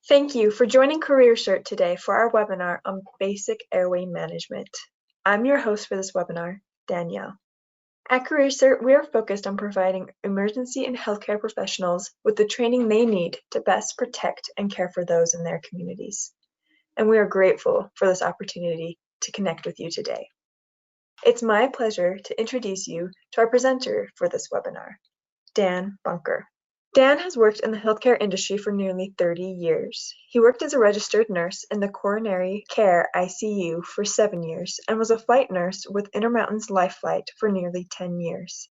Thank you for joining CareerCert today for our webinar on basic airway management. I'm your host for this webinar, Danielle. At CareerCert, we are focused on providing emergency and healthcare professionals with the training they need to best protect and care for those in their communities. And we are grateful for this opportunity to connect with you today. It's my pleasure to introduce you to our presenter for this webinar, Dan Bunker. Dan has worked in the healthcare industry for nearly 30 years. He worked as a registered nurse in the coronary care ICU for 7 years and was a flight nurse with Intermountain's Life Flight for nearly 10 years.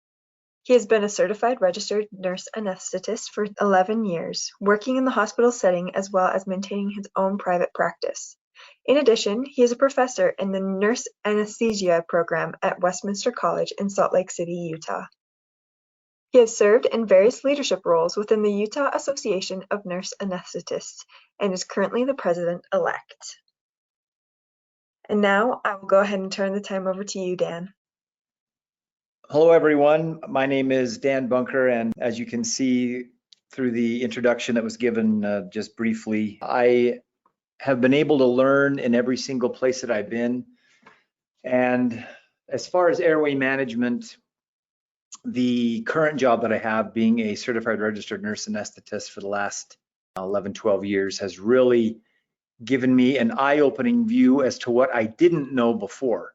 He has been a certified registered nurse anesthetist for 11 years, working in the hospital setting as well as maintaining his own private practice. In addition, he is a professor in the nurse anesthesia program at Westminster College in Salt Lake City, Utah. He has served in various leadership roles within the Utah Association of Nurse Anesthetists and is currently the president-elect. And now I will go ahead and turn the time over to you, Dan. Hello, everyone. My name is Dan Bunker, and as you can see through the introduction that was given just briefly, I have been able to learn in every single place that I've been. And as far as airway management, the current job that I have, being a certified registered nurse anesthetist for the last 11, 12 years, has really given me an eye-opening view as to what I didn't know before.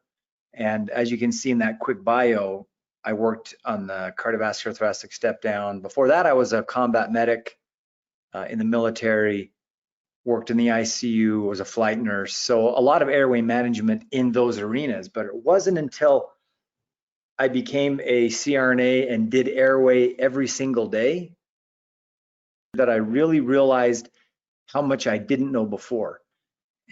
And as you can see in that quick bio, I worked on the cardiovascular thoracic step down. Before that, I was a combat medic in the military, worked in the ICU, was a flight nurse. So a lot of airway management in those arenas, but it wasn't until I became a CRNA and did airway every single day that I really realized how much I didn't know before.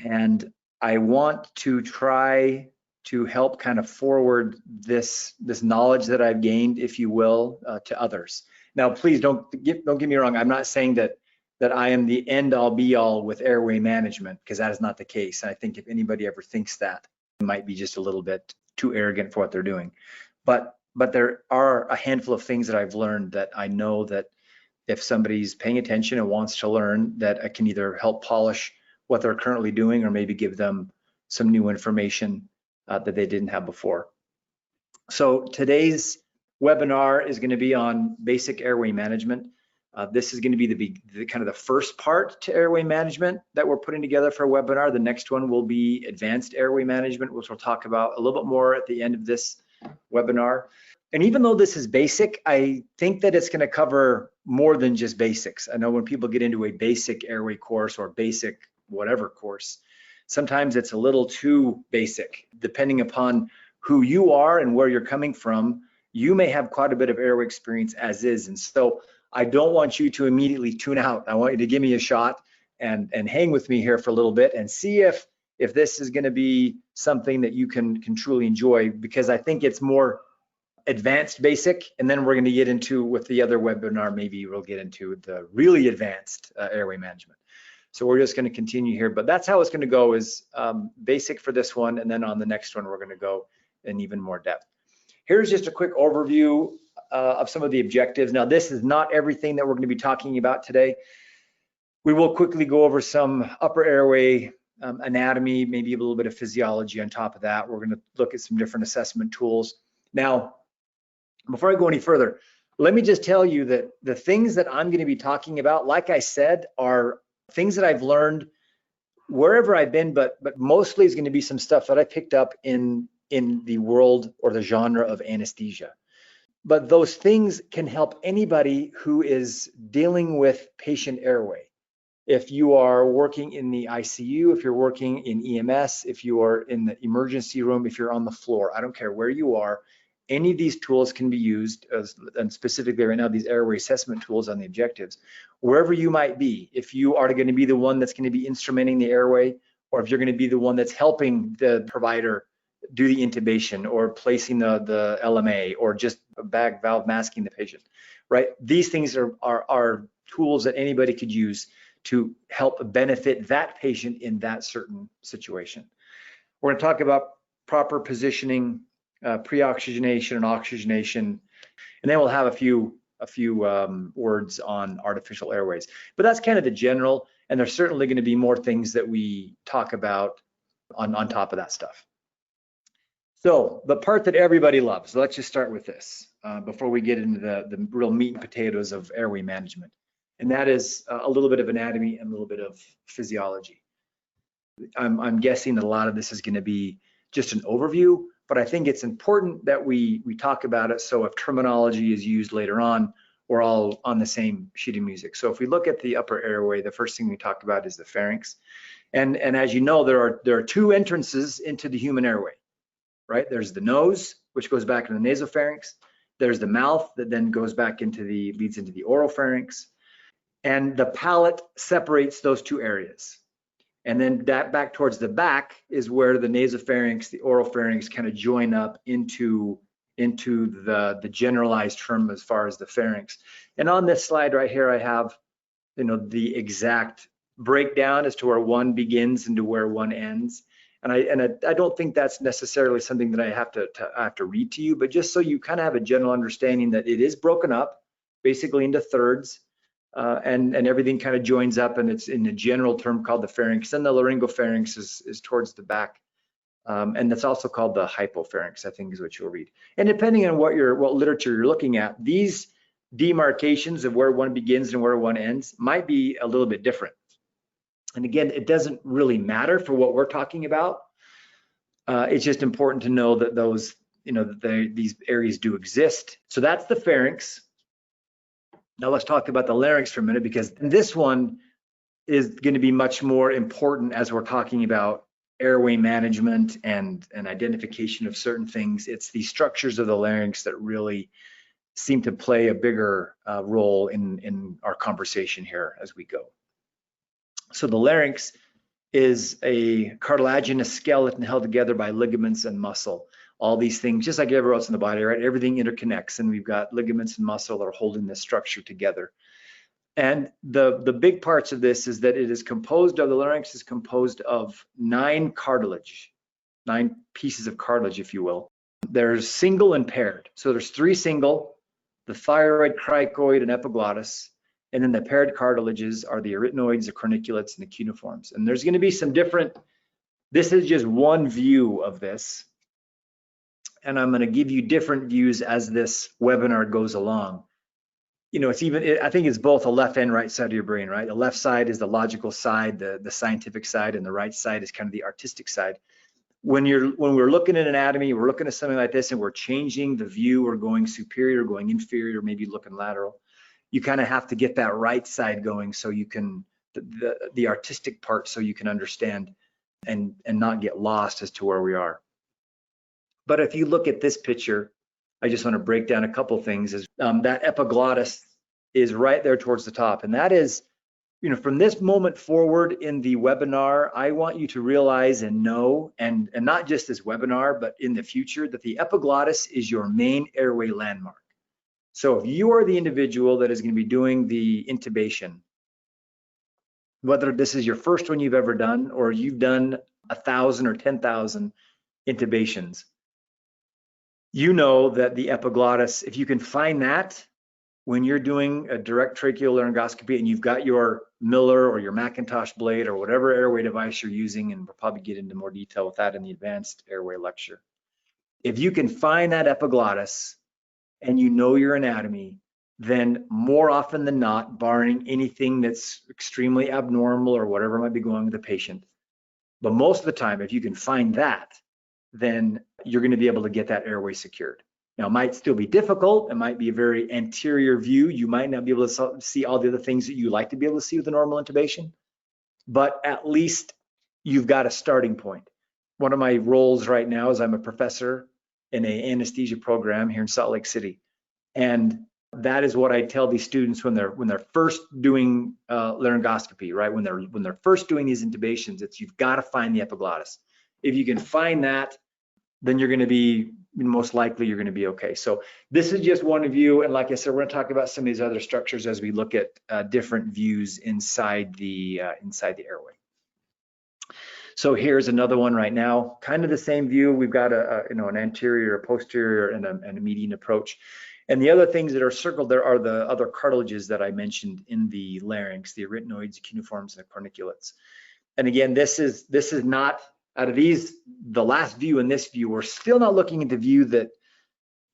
And I want to try to help kind of forward this knowledge that I've gained, if you will, to others. Now, please don't get me wrong. I'm not saying that I am the end all be all with airway management, because that is not the case. I think if anybody ever thinks that, it might be just a little bit too arrogant for what they're doing. But there are a handful of things that I've learned that I know that if somebody's paying attention and wants to learn, that I can either help polish what they're currently doing or maybe give them some new information that they didn't have before. So today's webinar is going to be on basic airway management. This is going to be the kind of the first part to airway management that we're putting together for a webinar. The next one will be advanced airway management, which we'll talk about a little bit more at the end of this webinar. And even though this is basic, I think that it's going to cover more than just basics. I know when people get into a basic airway course or basic whatever course, sometimes it's a little too basic. Depending upon who you are and where you're coming from, you may have quite a bit of airway experience as is. And so I don't want you to immediately tune out. I want you to give me a shot and hang with me here for a little bit and see if this is going to be something that you can truly enjoy, because I think it's more advanced basic, and then we're going to get into, with the other webinar, maybe we'll get into the really advanced airway management. So we're just going to continue here, but that's how it's going to go, is basic for this one, and then on the next one we're going to go in even more depth. Here's just a quick overview of some of the objectives. Now, this is not everything that we're going to be talking about today. We will quickly go over some upper airway anatomy, maybe a little bit of physiology on top of that. We're going to look at some different assessment tools. Now, before I go any further, let me just tell you that the things that I'm going to be talking about, like I said, are things that I've learned wherever I've been, but mostly is going to be some stuff that I picked up in the world or the genre of anesthesia. But those things can help anybody who is dealing with patient airway. If you are working in the ICU, if you're working in EMS, if you are in the emergency room, if you're on the floor, I don't care where you are, any of these tools can be used, and specifically right now, these airway assessment tools on the objectives, wherever you might be. If you are going to be the one that's going to be instrumenting the airway, or if you're going to be the one that's helping the provider do the intubation or placing the LMA or just bag valve masking the patient, right? These things are tools that anybody could use to help benefit that patient in that certain situation. We're going to talk about proper positioning, pre-oxygenation and oxygenation, and then we'll have a few words on artificial airways. But that's kind of the general. And there's certainly going to be more things that we talk about on top of that stuff. So the part that everybody loves, let's just start with this before we get into the real meat and potatoes of airway management. And that is a little bit of anatomy and a little bit of physiology. I'm guessing that a lot of this is going to be just an overview, but I think it's important that we talk about it, so if terminology is used later on, we're all on the same sheet of music. So if we look at the upper airway, the first thing we talked about is the pharynx. And as you know, there are two entrances into the human airway, right? There's the nose, which goes back into the nasopharynx. There's the mouth that then goes back leads into the oropharynx. And the palate separates those two areas. And then that back towards the back is where the nasopharynx, the oropharynx kind of join up into the generalized term as far as the pharynx. And on this slide right here, I have, the exact breakdown as to where one begins and to where one ends. And I don't think that's necessarily something that I have to read to you, but just so you kind of have a general understanding that it is broken up basically into thirds. And everything kind of joins up, and it's in a general term called the pharynx. And the laryngopharynx is towards the back, and that's also called the hypopharynx, I think is what you'll read. And depending on what literature you're looking at, these demarcations of where one begins and where one ends might be a little bit different. And again, it doesn't really matter for what we're talking about. It's just important to know that those, these areas do exist. So that's the pharynx. Now let's talk about the larynx for a minute, because this one is going to be much more important as we're talking about airway management and identification of certain things. It's the structures of the larynx that really seem to play a bigger role in our conversation here as we go. So the larynx is a cartilaginous skeleton held together by ligaments and muscle. All these things, just like everywhere else in the body, right? Everything interconnects, and we've got ligaments and muscle that are holding this structure together. And the big parts of this is that the larynx is composed of 9 pieces of cartilage, if you will. There's single and paired. So there's 3 single, the thyroid, cricoid, and epiglottis. And then the paired cartilages are the arytenoids, the corniculates, and the cuneiforms. And there's going to be some different, this is just one view of this. And I'm going to give you different views as this webinar goes along. I think it's both a left and right side of your brain, right? The left side is the logical side, the scientific side, and the right side is kind of the artistic side. When we're looking at anatomy, we're looking at something like this, and we're changing the view, we're going superior, going inferior, maybe looking lateral. You kind of have to get that right side going so you can, the artistic part, so you can understand and not get lost as to where we are. But if you look at this picture, I just want to break down a couple things. That epiglottis is right there towards the top. And that is, from this moment forward in the webinar, I want you to realize and know, and not just this webinar, but in the future, that the epiglottis is your main airway landmark. So if you are the individual that is going to be doing the intubation, whether this is your first one you've ever done, or you've done 1,000 or 10,000 intubations, you know that the epiglottis, if you can find that when you're doing a direct tracheal laryngoscopy and you've got your Miller or your Macintosh blade or whatever airway device you're using, and we'll probably get into more detail with that in the advanced airway lecture. If you can find that epiglottis and you know your anatomy, then more often than not, barring anything that's extremely abnormal or whatever might be going on with the patient, but most of the time, if you can find that, then you're going to be able to get that airway secured. Now, it might still be difficult. It might be a very anterior view. You might not be able to see all the other things that you like to be able to see with a normal intubation, but at least you've got a starting point. One of my roles right now is I'm a professor in an anesthesia program here in Salt Lake City. And that is what I tell these students when they're first doing laryngoscopy, right? When they're first doing these intubations, it's you've got to find the epiglottis. If you can find that, then you're going to be, most likely you're going to be okay. So this is just one view, and like I said, we're going to talk about some of these other structures as we look at different views inside the airway. So here's another one right now, kind of the same view. We've got an anterior, a posterior, and a median approach. And the other things that are circled there are the other cartilages that I mentioned in the larynx, the arytenoids, the cuneiforms, and the corniculates. And again, this is not, out of these, the last view and this view, we're still not looking at the view that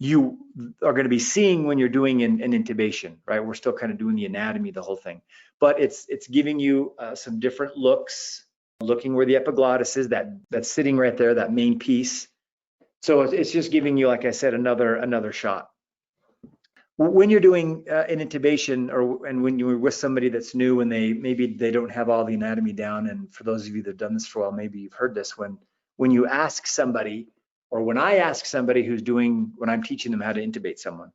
you are going to be seeing when you're doing an intubation, right? We're still kind of doing the anatomy, the whole thing. But it's giving you some different looks, looking where the epiglottis is, that's sitting right there, that main piece. So it's just giving you, like I said, another shot. When you're doing an intubation, and when you're with somebody that's new and maybe they don't have all the anatomy down, and for those of you that have done this for a while, maybe you've heard this, when you ask somebody, or when I ask somebody when I'm teaching them how to intubate someone,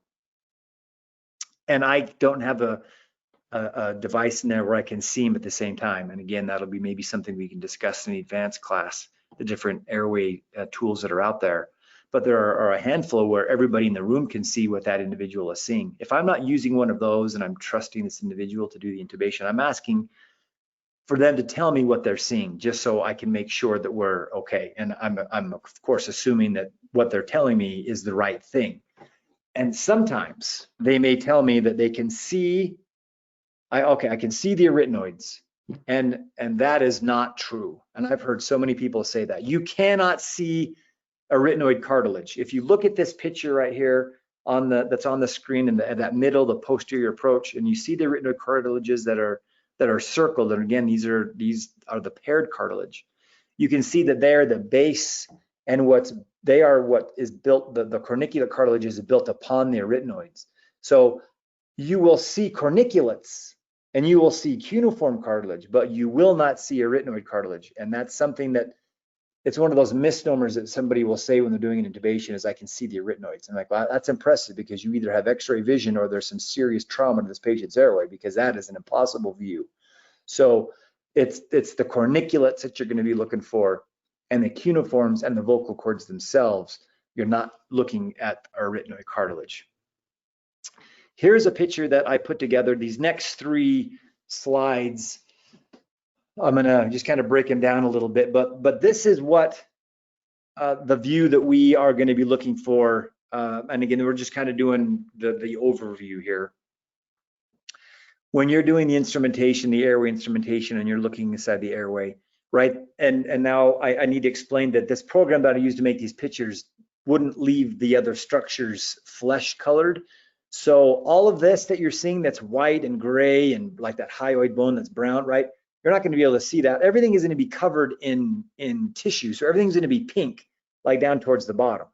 and I don't have a device in there where I can see them at the same time. And again, that'll be maybe something we can discuss in the advanced class, the different airway tools that are out there. But there are a handful where everybody in the room can see what that individual is seeing. If I'm not using one of those and I'm trusting this individual to do the intubation, I'm asking for them to tell me what they're seeing, just so I can make sure that we're okay. And I'm of course assuming that what they're telling me is the right thing. And sometimes they may tell me that they can see, I can see the arytenoids, and that is not true. And I've heard so many people say that. You cannot see arytenoid cartilage. If you look at this picture right here that's on the screen in that middle, the posterior approach, and you see the arytenoid cartilages that are circled, and again, these are the paired cartilage. You can see that they're the base, and what is built, the cornicular cartilage is built upon the arytenoids. So you will see corniculates and you will see cuneiform cartilage, but you will not see arytenoid cartilage. And that's something that, it's one of those misnomers that somebody will say when they're doing an intubation, is I can see the arytenoids. I'm like, well, that's impressive, because you either have x-ray vision or there's some serious trauma to this patient's airway, because that is an impossible view. So it's the corniculates that you're going to be looking for, and the cuneiforms and the vocal cords themselves. You're not looking at arytenoid cartilage. Here's a picture that I put together. These next 3 slides, I'm gonna just kind of break them down a little bit, but this is what the view that we are going to be looking for. And again, we're just kind of doing the overview here. When you're doing the instrumentation, the airway instrumentation, and you're looking inside the airway, right? And now I need to explain that this program that I used to make these pictures wouldn't leave the other structures flesh colored. So all of this that you're seeing that's white and gray and like that hyoid bone that's brown, right? You're not going to be able to see that. Everything is going to be covered in tissue. So everything's going to be pink, like down towards the bottom.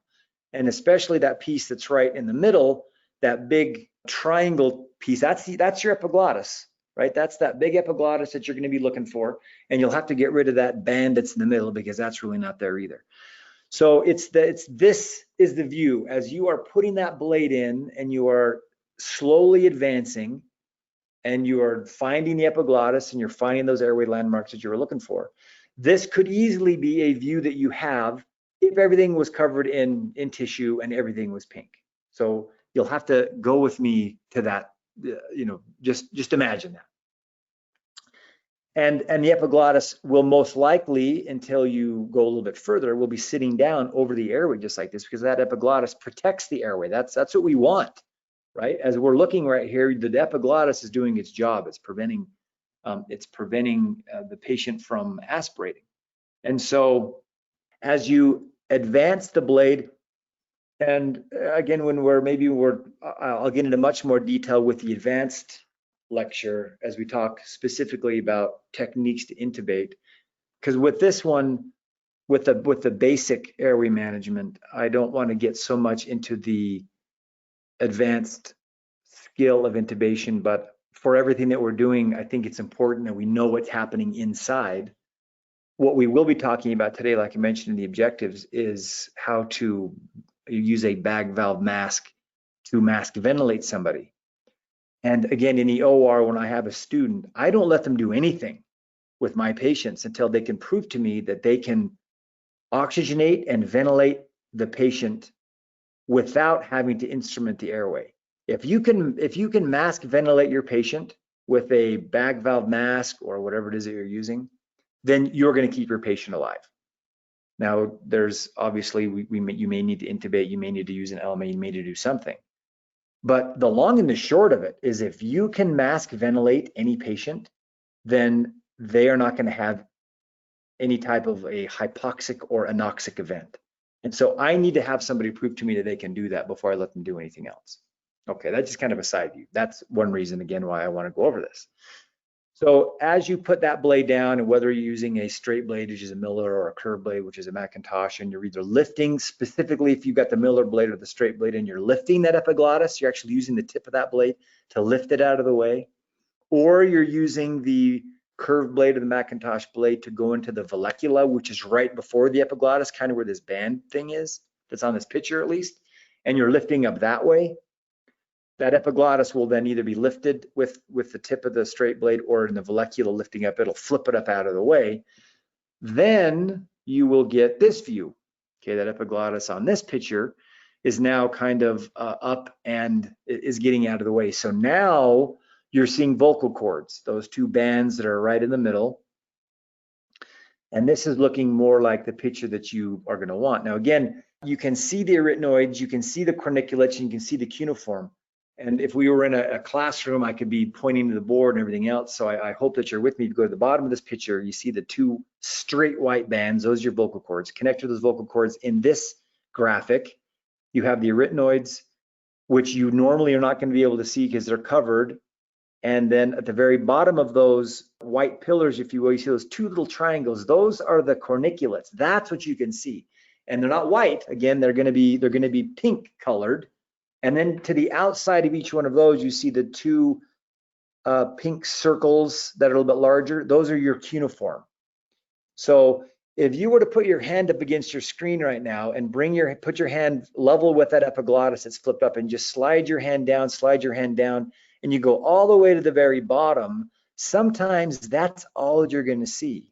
And especially that piece that's right in the middle, that big triangle piece, that's your epiglottis, right? That's that big epiglottis that you're going to be looking for. And you'll have to get rid of that band that's in the middle, because that's really not there either. So this is the view as you are putting that blade in, and you are slowly advancing, and you are finding the epiglottis, and you're finding those airway landmarks that you were looking for. This could easily be a view that you have if everything was covered in tissue and everything was pink. So you'll have to go with me to that, just imagine that. And the epiglottis will most likely, until you go a little bit further, will be sitting down over the airway just like this, because that epiglottis protects the airway. That's what we want, right? As we're looking right here, the epiglottis is doing its job. It's preventing the patient from aspirating. And so as you advance the blade, and again, I'll get into much more detail with the advanced lecture as we talk specifically about techniques to intubate, because with this one, with the basic airway management, I don't want to get so much into the advanced skill of intubation, but for everything that we're doing, I think it's important that we know what's happening inside. What we will be talking about today, like I mentioned in the objectives, is how to use a bag valve mask to mask ventilate somebody. And again, in the OR, when I have a student, I don't let them do anything with my patients until they can prove to me that they can oxygenate and ventilate the patient without having to instrument the airway. If you can mask ventilate your patient with a bag valve mask or whatever it is that you're using, then you're going to keep your patient alive. Now, there's obviously you may need to intubate, you may need to use an LMA, you may need to do something. But the long and the short of it is if you can mask ventilate any patient, then they are not going to have any type of a hypoxic or anoxic event. And so I need to have somebody prove to me that they can do that before I let them do anything else. Okay, that's just kind of a side view. That's one reason, again, why I want to go over this. So as you put that blade down, and whether you're using a straight blade, which is a Miller, or a curved blade, which is a Macintosh, and you're either lifting, specifically if you've got the Miller blade or the straight blade, and you're lifting that epiglottis, you're actually using the tip of that blade to lift it out of the way, or you're using the curved blade of the Macintosh blade to go into the vallecula, which is right before the epiglottis, kind of where this band thing is, that's on this picture at least, and you're lifting up that way. That epiglottis will then either be lifted with the tip of the straight blade, or in the vallecula lifting up, it'll flip it up out of the way. Then you will get this view. Okay, that epiglottis on this picture is now kind of up and is getting out of the way. So now you're seeing vocal cords, those two bands that are right in the middle. And this is looking more like the picture that you are going to want. Now, again, you can see the arytenoids, you can see the corniculates, and you can see the cuneiform. And if we were in a classroom, I could be pointing to the board and everything else. So I hope that you're with me. If you go to the bottom of this picture, you see the two straight white bands. Those are your vocal cords. Connect to those vocal cords. In this graphic, you have the arytenoids, which you normally are not going to be able to see because they're covered. And then at the very bottom of those white pillars, if you will, you see those two little triangles. Those are the corniculates. That's what you can see. And they're not white. Again, they're going to be pink colored. And then to the outside of each one of those, you see the two pink circles that are a little bit larger. Those are your cuneiform. So if you were to put your hand up against your screen right now and put your hand level with that epiglottis that's flipped up, and just slide your hand down, and you go all the way to the very bottom, sometimes that's all you're going to see,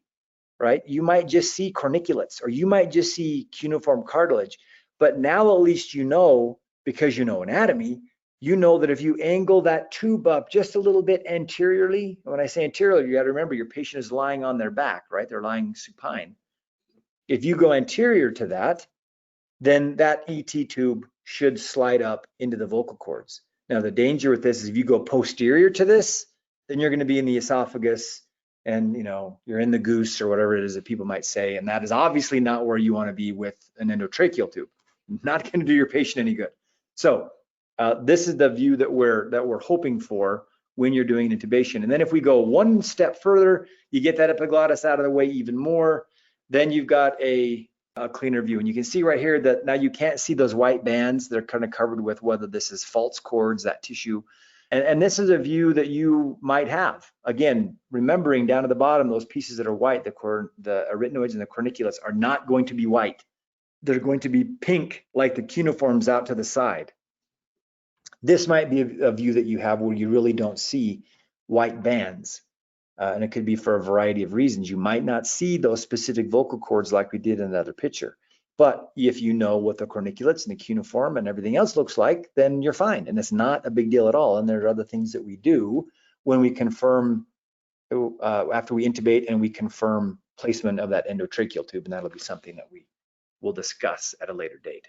right? You might just see corniculates, or you might just see cuneiform cartilage. But now at least you know, because you know anatomy, you know that if you angle that tube up just a little bit anteriorly, when I say anteriorly, you got to remember your patient is lying on their back, right? They're lying supine. If you go anterior to that, then that ET tube should slide up into the vocal cords. Now, the danger with this is if you go posterior to this, then you're going to be in the esophagus, and you're in the goose, or whatever it is that people might say, and that is obviously not where you want to be with an endotracheal tube. Not going to do your patient any good. So this is the view that we're hoping for when you're doing intubation. And then if we go one step further, you get that epiglottis out of the way even more, then you've got a cleaner view. And you can see right here that now you can't see those white bands. They're kind of covered with whether this is false cords, that tissue. And this is a view that you might have. Again, remembering down at the bottom, those pieces that are white, the arytenoids and the corniculates, are not going to be white. They're going to be pink, like the cuneiforms out to the side. This might be a view that you have where you really don't see white bands. And it could be for a variety of reasons. You might not see those specific vocal cords like we did in the other picture. But if you know what the corniculates and the cuneiform and everything else looks like, then you're fine. And it's not a big deal at all. And there are other things that we do when we confirm, after we intubate and we confirm placement of that endotracheal tube. And that'll be something that we'll discuss at a later date.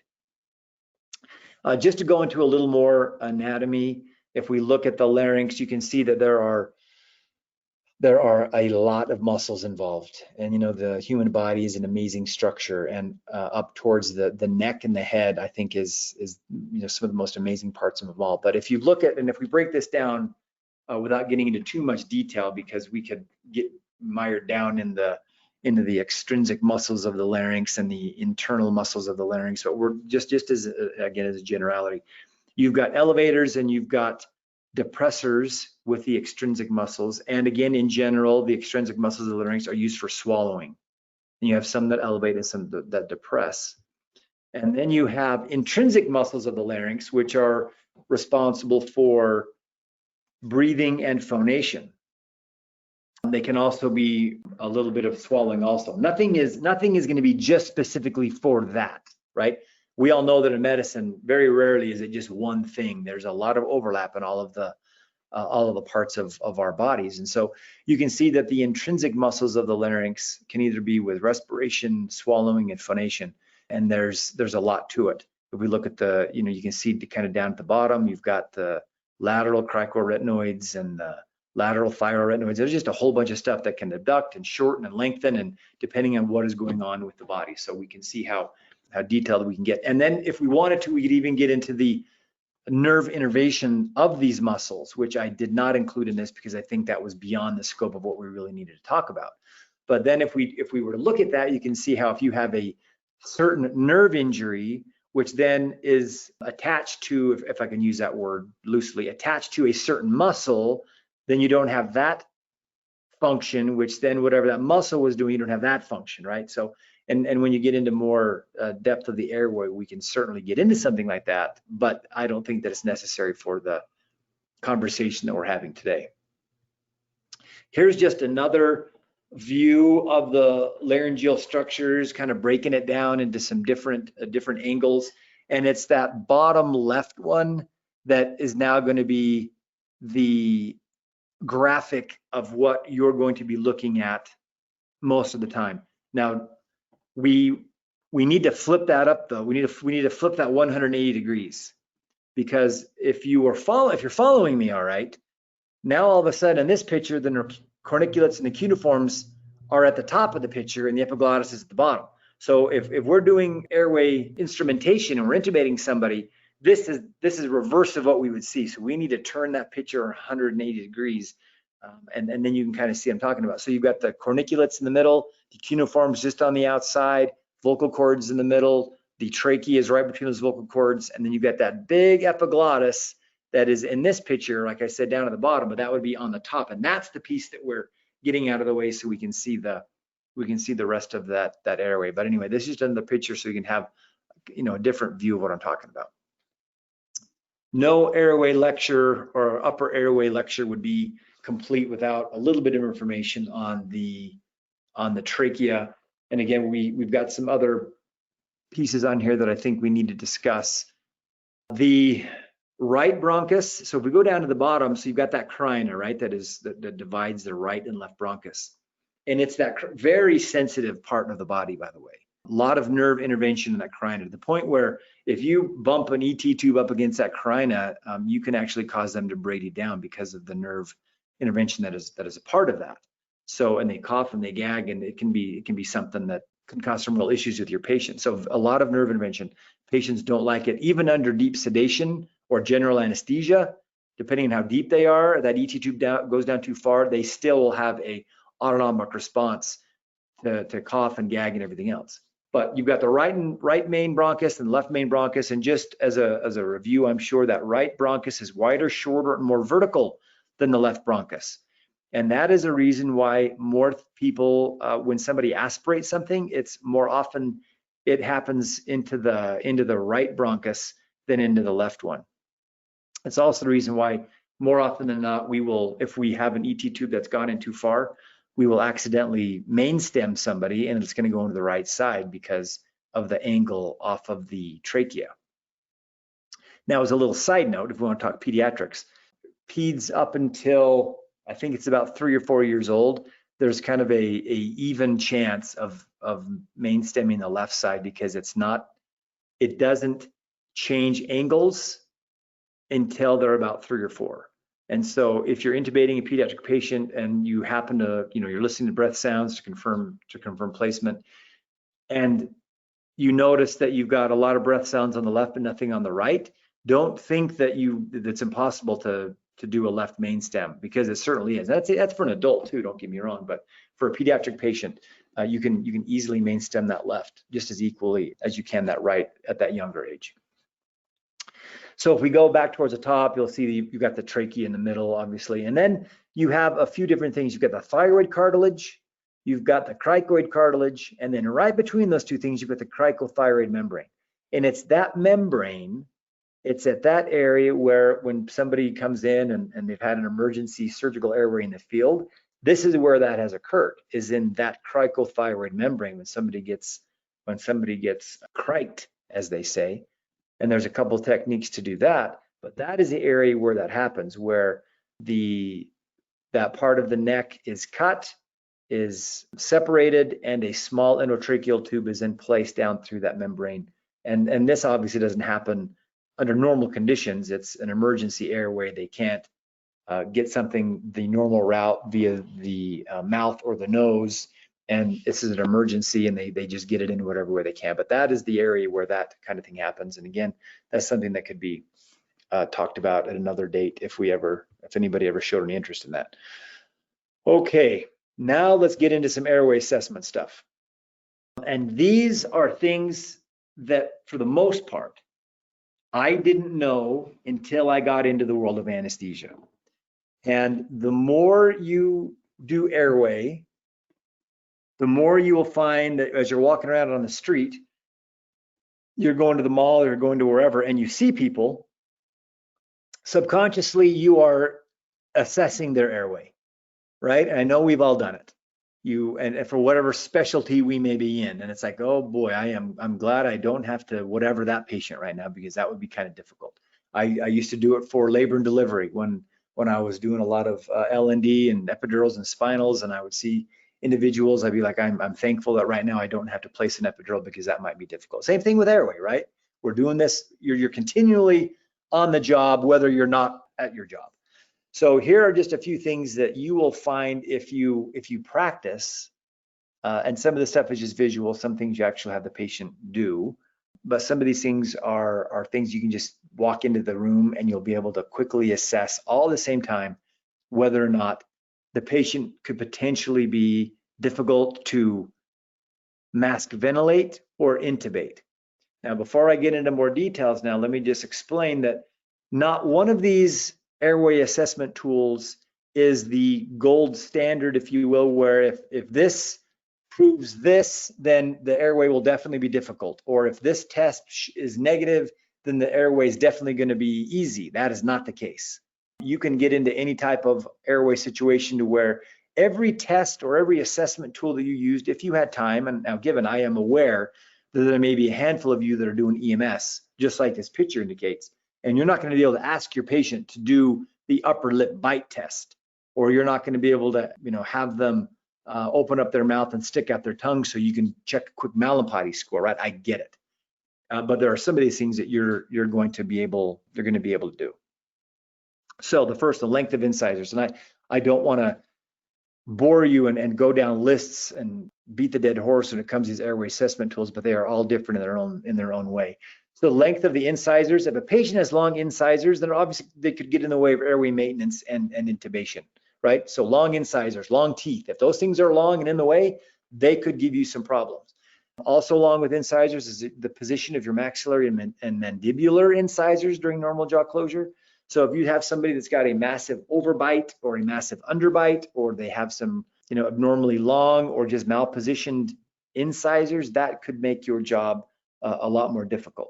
Just to go into a little more anatomy, if we look at the larynx, you can see that there are a lot of muscles involved. And the human body is an amazing structure, and up towards the neck and the head, I think is some of the most amazing parts of them all. But if you look at, and if we break this down without getting into too much detail, because we could get mired down into the extrinsic muscles of the larynx and the internal muscles of the larynx, but we're just as again, as a generality, you've got elevators and you've got depressors with the extrinsic muscles. And again, in general, the extrinsic muscles of the larynx are used for swallowing. And you have some that elevate and some that depress. And then you have intrinsic muscles of the larynx, which are responsible for breathing and phonation. They can also be a little bit of swallowing also. Nothing is going to be just specifically for that, right? We all know that in medicine, very rarely is it just one thing. There's a lot of overlap in all of the parts of our bodies. And so you can see that the intrinsic muscles of the larynx can either be with respiration, swallowing, and phonation. And there's a lot to it. If we look at the, you can see kind of down at the bottom, you've got the lateral cricoretinoids and the lateral thyroretinoids. There's just a whole bunch of stuff that can abduct and shorten and lengthen, and depending on what is going on with the body. So we can see how detailed we can get. And then if we wanted to, we could even get into the nerve innervation of these muscles, which I did not include in this because I think that was beyond the scope of what we really needed to talk about. But then if we were to look at that, you can see how if you have a certain nerve injury, which then is attached to, if I can use that word loosely, attached to a certain muscle, then you don't have that function, which then whatever that muscle was doing, you don't have that function, right? So, and when you get into more depth of the airway, we can certainly get into something like that, but I don't think that it's necessary for the conversation that we're having today. Here's just another view of the laryngeal structures, kind of breaking it down into some different angles. And it's that bottom left one that is now going to be the graphic of what you're going to be looking at most of the time. Now, we need to flip that up though. We need to flip that 180 degrees, because if you're following me, all right, now all of a sudden in this picture, the corniculates and the cuniforms are at the top of the picture and the epiglottis is at the bottom. So if we're doing airway instrumentation and we're intubating somebody, this is reverse of what we would see. So we need to turn that picture 180 degrees. And then you can kind of see what I'm talking about. So you've got the corniculates in the middle, the cuneiforms just on the outside, vocal cords in the middle, the trachea is right between those vocal cords, and then you've got that big epiglottis that is in this picture, like I said, down at the bottom, but that would be on the top. And that's the piece that we're getting out of the way so we can see the rest of that airway. But anyway, this is just another picture so you can have a different view of what I'm talking about. No airway lecture or upper airway lecture would be complete without a little bit of information on the trachea. And again, we've got some other pieces on here that I think we need to discuss. The right bronchus. So if we go down to the bottom, so you've got that CRNA, right? That divides the right and left bronchus. And it's that very sensitive part of the body, by the way. A lot of nerve intervention in that CRNA, to the point where if you bump an ET tube up against that CRNA, you can actually cause them to brady down because of the nerve intervention that is a part of that. So, and they cough and they gag, and it can be something that can cause some real issues with your patient. So a lot of nerve intervention, patients don't like it, even under deep sedation or general anesthesia, depending on how deep they are. That ET tube goes down too far, they still will have a autonomic response to cough and gag and everything else. But you've got the right main bronchus and left main bronchus, and just as a review, I'm sure that right bronchus is wider, shorter, and more vertical than the left bronchus. And that is a reason why more people, when somebody aspirates something, it's more often it happens into the right bronchus than into the left one. It's also the reason why more often than not, we will, if we have an ET tube that's gone in too far, we will accidentally main stem somebody and it's going to go into the right side because of the angle off of the trachea. Now, as a little side note, if we want to talk pediatrics, peds up until I think it's about 3 or 4 years old, there's kind of a even chance of main stemming the left side, because it doesn't change angles until they're about 3 or 4. And so if you're intubating a pediatric patient and you happen to, you're listening to breath sounds to confirm placement, and you notice that you've got a lot of breath sounds on the left but nothing on the right, don't think that it's impossible to do a left main stem, because it certainly is. That's for an adult too, don't get me wrong, but for a pediatric patient, you can easily main stem that left just as equally as you can that right at that younger age. So if we go back towards the top, you'll see you've got the trachea in the middle, obviously, and then you have a few different things. You've got the thyroid cartilage, you've got the cricoid cartilage, and then right between those two things, you've got the cricothyroid membrane. And it's that membrane, it's at that area where when somebody comes in and they've had an emergency surgical airway in the field, this is where that has occurred, is in that cricothyroid membrane when somebody gets criked, as they say. And there's a couple of techniques to do that, but that is the area where that happens, where that part of the neck is cut, is separated, and a small endotracheal tube is then placed down through that membrane And this obviously doesn't happen under normal conditions. It's an emergency airway. They can't get something the normal route via the mouth or the nose, and this is an emergency, and they just get it in whatever way they can. But that is the area where that kind of thing happens. And again, that's something that could be talked about at another date if anybody ever showed any interest in that. Okay, now let's get into some airway assessment stuff. And these are things that, for the most part, I didn't know until I got into the world of anesthesia. And the more you do airway, the more you will find that as you're walking around on the street, you're going to the mall or you're going to wherever, and you see people, subconsciously you are assessing their airway, right? And I know we've all done it. And for whatever specialty we may be in, and it's like, oh boy, I'm glad I don't have to whatever that patient right now, because that would be kind of difficult. I used to do it for labor and delivery when I was doing a lot of L&D and epidurals and spinals, and I would see individuals, I'd be like, I'm thankful that right now I don't have to place an epidural because that might be difficult. Same thing with airway, right? We're doing this, you're continually on the job, whether you're not at your job. So here are just a few things that you will find if you practice, and some of the stuff is just visual, some things you actually have the patient do, but some of these things are things you can just walk into the room and you'll be able to quickly assess all at the same time whether or not the patient could potentially be difficult to mask ventilate or intubate. Now, before I get into more details now, let me just explain that not one of these airway assessment tools is the gold standard, if you will, where if this proves this, then the airway will definitely be difficult. Or if this test is negative, then the airway is definitely going to be easy. That is not the case. You can get into any type of airway situation to where every test or every assessment tool that you used, if you had time, and now given I am aware that there may be a handful of you that are doing EMS, just like this picture indicates, and you're not going to be able to ask your patient to do the upper lip bite test, or you're not going to be able to, have them open up their mouth and stick out their tongue so you can check a quick Mallampati score, right? I get it, but there are some of these things that you're going to be able to do. So the length of incisors, and I don't want to bore you and go down lists and beat the dead horse when it comes to these airway assessment tools, but they are all different in their own way. So the length of the incisors, if a patient has long incisors, then obviously they could get in the way of airway maintenance and intubation, right? So long incisors, long teeth, if those things are long and in the way, they could give you some problems. Also along with incisors is the position of your maxillary and mandibular incisors during normal jaw closure. So if you have somebody that's got a massive overbite or a massive underbite, or they have some, abnormally long or just malpositioned incisors, that could make your job a lot more difficult.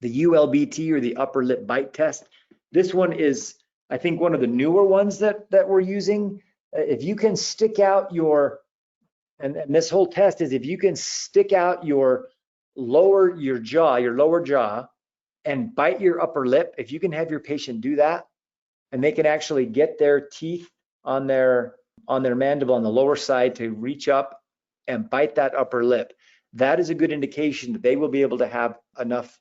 The ULBT, or the upper lip bite test, this one is, I think, one of the newer ones that we're using. If you can stick out your, and this whole test is if you can stick out your lower jaw, and bite your upper lip, if you can have your patient do that, and they can actually get their teeth on their mandible on the lower side to reach up and bite that upper lip, that is a good indication that they will be able to have enough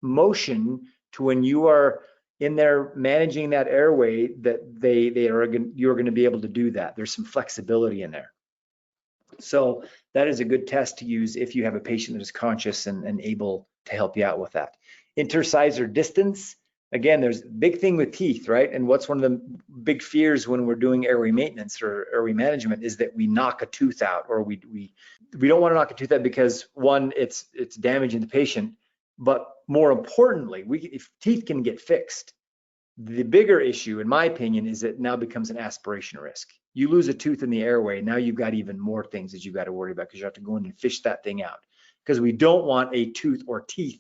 motion to, when you are in there managing that airway, that you're going to be able to do that. There's some flexibility in there. So that is a good test to use if you have a patient that is conscious and able to help you out with that. Intercisor distance, again, there's a big thing with teeth, right? And what's one of the big fears when we're doing airway maintenance or airway management is that we knock a tooth out, or we don't want to knock a tooth out because, one, it's damaging the patient, but more importantly, if teeth can get fixed. The bigger issue, in my opinion, is it now becomes an aspiration risk. You lose a tooth in the airway, now you've got even more things that you've got to worry about, because you have to go in and fish that thing out. Because we don't want a tooth or teeth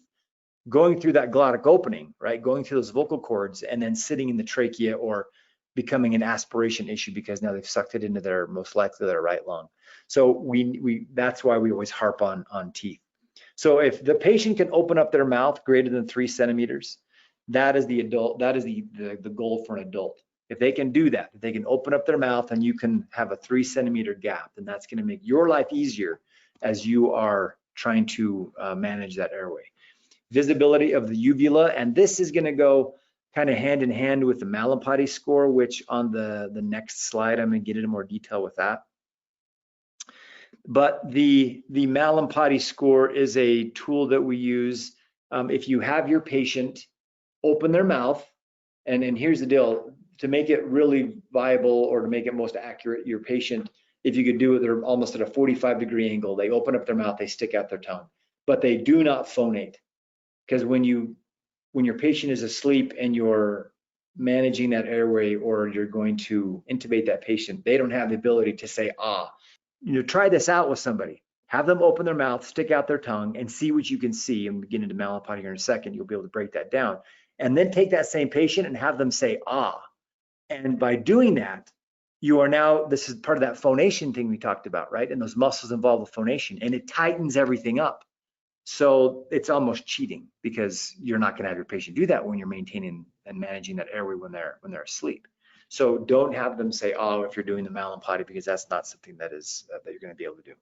going through that glottic opening, right? Going through those vocal cords and then sitting in the trachea, or becoming an aspiration issue because now they've sucked it into most likely their right lung. So that's why we always harp on teeth. So if the patient can open up their mouth greater than 3 centimeters, that is the goal for an adult. If they can do that, if they can open up their mouth and you can have a 3 centimeter gap, then that's going to make your life easier as you are trying to manage that airway. Visibility of the uvula, and this is going to go kind of hand in hand with the Mallampati score, which on the next slide, I'm going to get into more detail with that. But the Mallampati score is a tool that we use if you have your patient open their mouth, and here's the deal, to make it really viable or to make it most accurate, your patient, if you could do it, they're almost at a 45-degree angle, they open up their mouth, they stick out their tongue, but they do not phonate. Because when your patient is asleep and you're managing that airway or you're going to intubate that patient, they don't have the ability to say ah. Try this out with somebody. Have them open their mouth, stick out their tongue, and see what you can see. And we'll get into Mallampati here in a second. You'll be able to break that down. And then take that same patient and have them say ah. And by doing that, you are now, this is part of that phonation thing we talked about, right? And those muscles involved with phonation, and it tightens everything up. So it's almost cheating because you're not going to have your patient do that when you're maintaining and managing that airway when they're asleep. So don't have them say, oh, if you're doing the Mallampati, because that's not something that is that you're going to be able to do.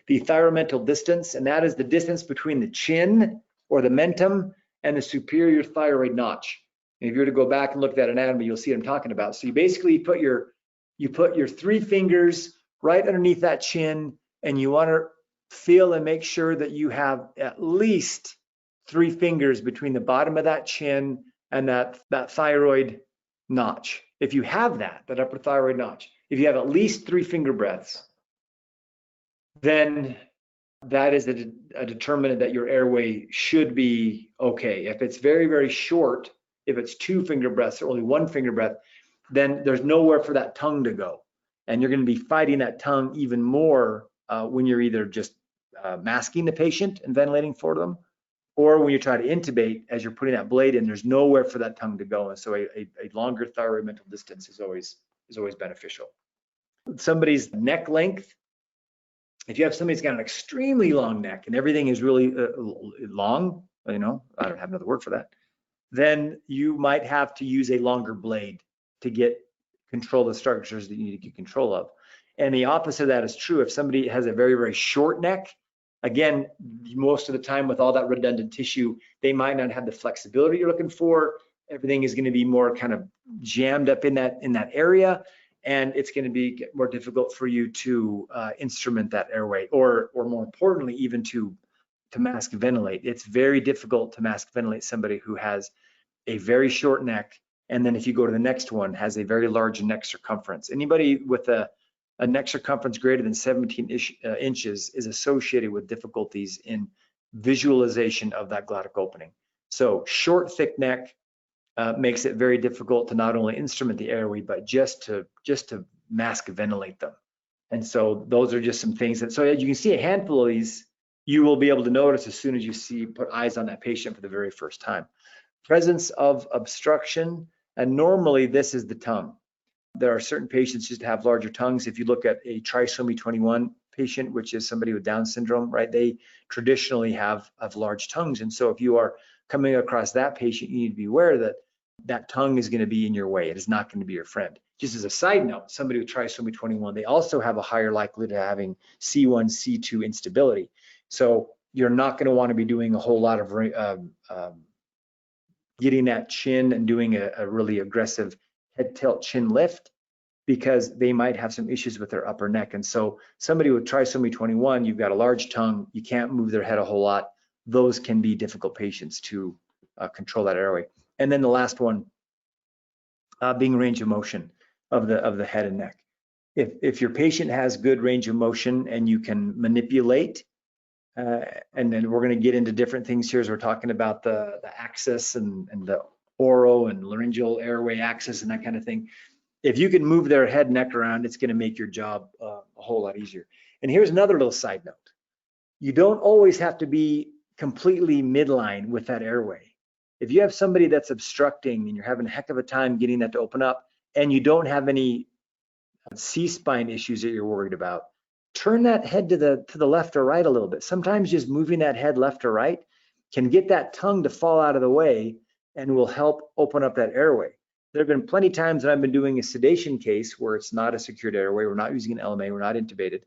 The thyromental distance, and that is the distance between the chin or the mentum and the superior thyroid notch. And if you were to go back and look at that anatomy, you'll see what I'm talking about. So you basically put your 3 fingers right underneath that chin, and you want to feel and make sure that you have at least 3 fingers between the bottom of that chin and that thyroid notch. If you have that upper thyroid notch, if you have at least 3 finger breaths, then that is a determinant that your airway should be okay. If it's very, very short, if it's 2 finger breaths or only 1 finger breath, then there's nowhere for that tongue to go. And you're going to be fighting that tongue even more when you're either just masking the patient and ventilating for them, or when you try to intubate, as you're putting that blade in, there's nowhere for that tongue to go. And so a longer thyroid mental distance is always beneficial. Somebody's neck length, if you have somebody who's got an extremely long neck and everything is really long, I don't have another word for that, then you might have to use a longer blade to get control of the structures that you need to get control of. And the opposite of that is true. If somebody has a very, very short neck, again, most of the time with all that redundant tissue, they might not have the flexibility you're looking for. Everything is going to be more kind of jammed up in that area, and it's going to be more difficult for you to instrument that airway, or more importantly, even to mask ventilate. It's very difficult to mask ventilate somebody who has a very short neck, and then if you go to the next one, has a very large neck circumference. Anybody with a neck circumference greater than 17 inches is associated with difficulties in visualization of that glottic opening. So short, thick neck makes it very difficult to not only instrument the airway, but just to mask ventilate them. And so those are just some things that, so as you can see a handful of these, you will be able to notice as soon as you put eyes on that patient for the very first time. Presence of obstruction, and normally this is the tongue. There are certain patients just have larger tongues. If you look at a trisomy 21 patient, which is somebody with Down syndrome, right? They traditionally have large tongues. And so if you are coming across that patient, you need to be aware that that tongue is going to be in your way. It is not going to be your friend. Just as a side note, somebody with trisomy 21, they also have a higher likelihood of having C1, C2 instability. So you're not going to want to be doing a whole lot of getting that chin and doing a really aggressive head tilt chin lift, because they might have some issues with their upper neck. And so somebody with trisomy 21, you've got a large tongue, you can't move their head a whole lot. Those can be difficult patients to control that airway. And then the last one, being range of motion of the head and neck. If your patient has good range of motion and you can manipulate, and then we're going to get into different things here as we're talking about the axis and the oral and laryngeal airway axis and that kind of thing. If you can move their head and neck around, it's going to make your job a whole lot easier. And here's another little side note. You don't always have to be completely midline with that airway. If you have somebody that's obstructing and you're having a heck of a time getting that to open up, and you don't have any C-spine issues that you're worried about, turn that head to the left or right a little bit. Sometimes just moving that head left or right can get that tongue to fall out of the way and will help open up that airway. There have been plenty of times that I've been doing a sedation case where it's not a secured airway, we're not using an LMA, we're not intubated,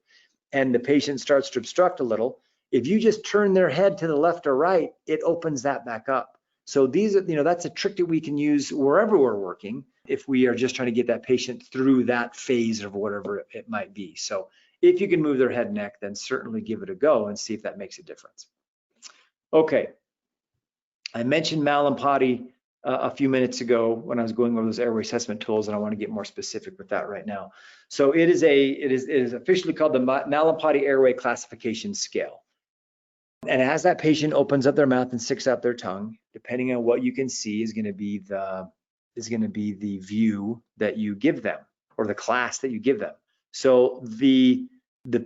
and the patient starts to obstruct a little, If you just turn their head to the left or right, it opens that back up. So these are, that's a trick that we can use wherever we're working if we are just trying to get that patient through that phase of whatever it might be. So if you can move their head and neck, then certainly give it a go and see if that makes a difference. Okay, I mentioned Malampati a few minutes ago when I was going over those airway assessment tools, and I want to get more specific with that right now. So it is officially called the Malampati Airway Classification Scale. And as that patient opens up their mouth and sticks out their tongue, depending on what you can see is going to be the view that you give them, or the class that you give them. So the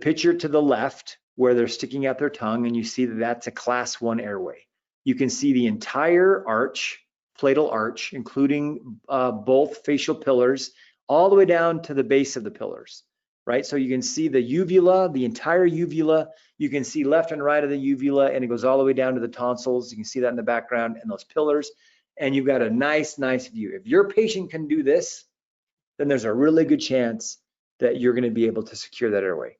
picture to the left where they're sticking out their tongue, and you see that that's a class 1 airway. You can see the entire arch, platal arch, including both facial pillars, all the way down to the base of the pillars, right? So you can see the uvula, the entire uvula. You can see left and right of the uvula, and it goes all the way down to the tonsils. You can see that in the background and those pillars, and you've got a nice view. If your patient can do this, then there's a really good chance that you're going to be able to secure that airway.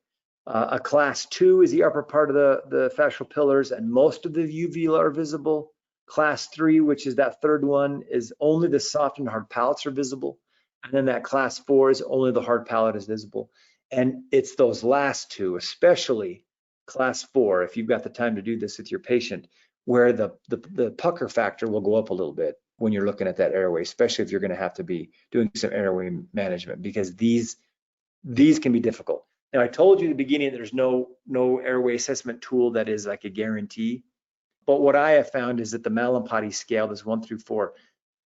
A class 2 is the upper part of the fascial pillars, and most of the uvula are visible. Class 3, which is that third one, is only the soft and hard palates are visible. And then that class 4 is only the hard palate is visible. And it's those last two, especially class 4, if you've got the time to do this with your patient, where the pucker factor will go up a little bit when you're looking at that airway, especially if you're going to have to be doing some airway management, because these can be difficult. Now, I told you at the beginning there's no airway assessment tool that is like a guarantee, but what I have found is that the Malampati scale, this 1 through 4,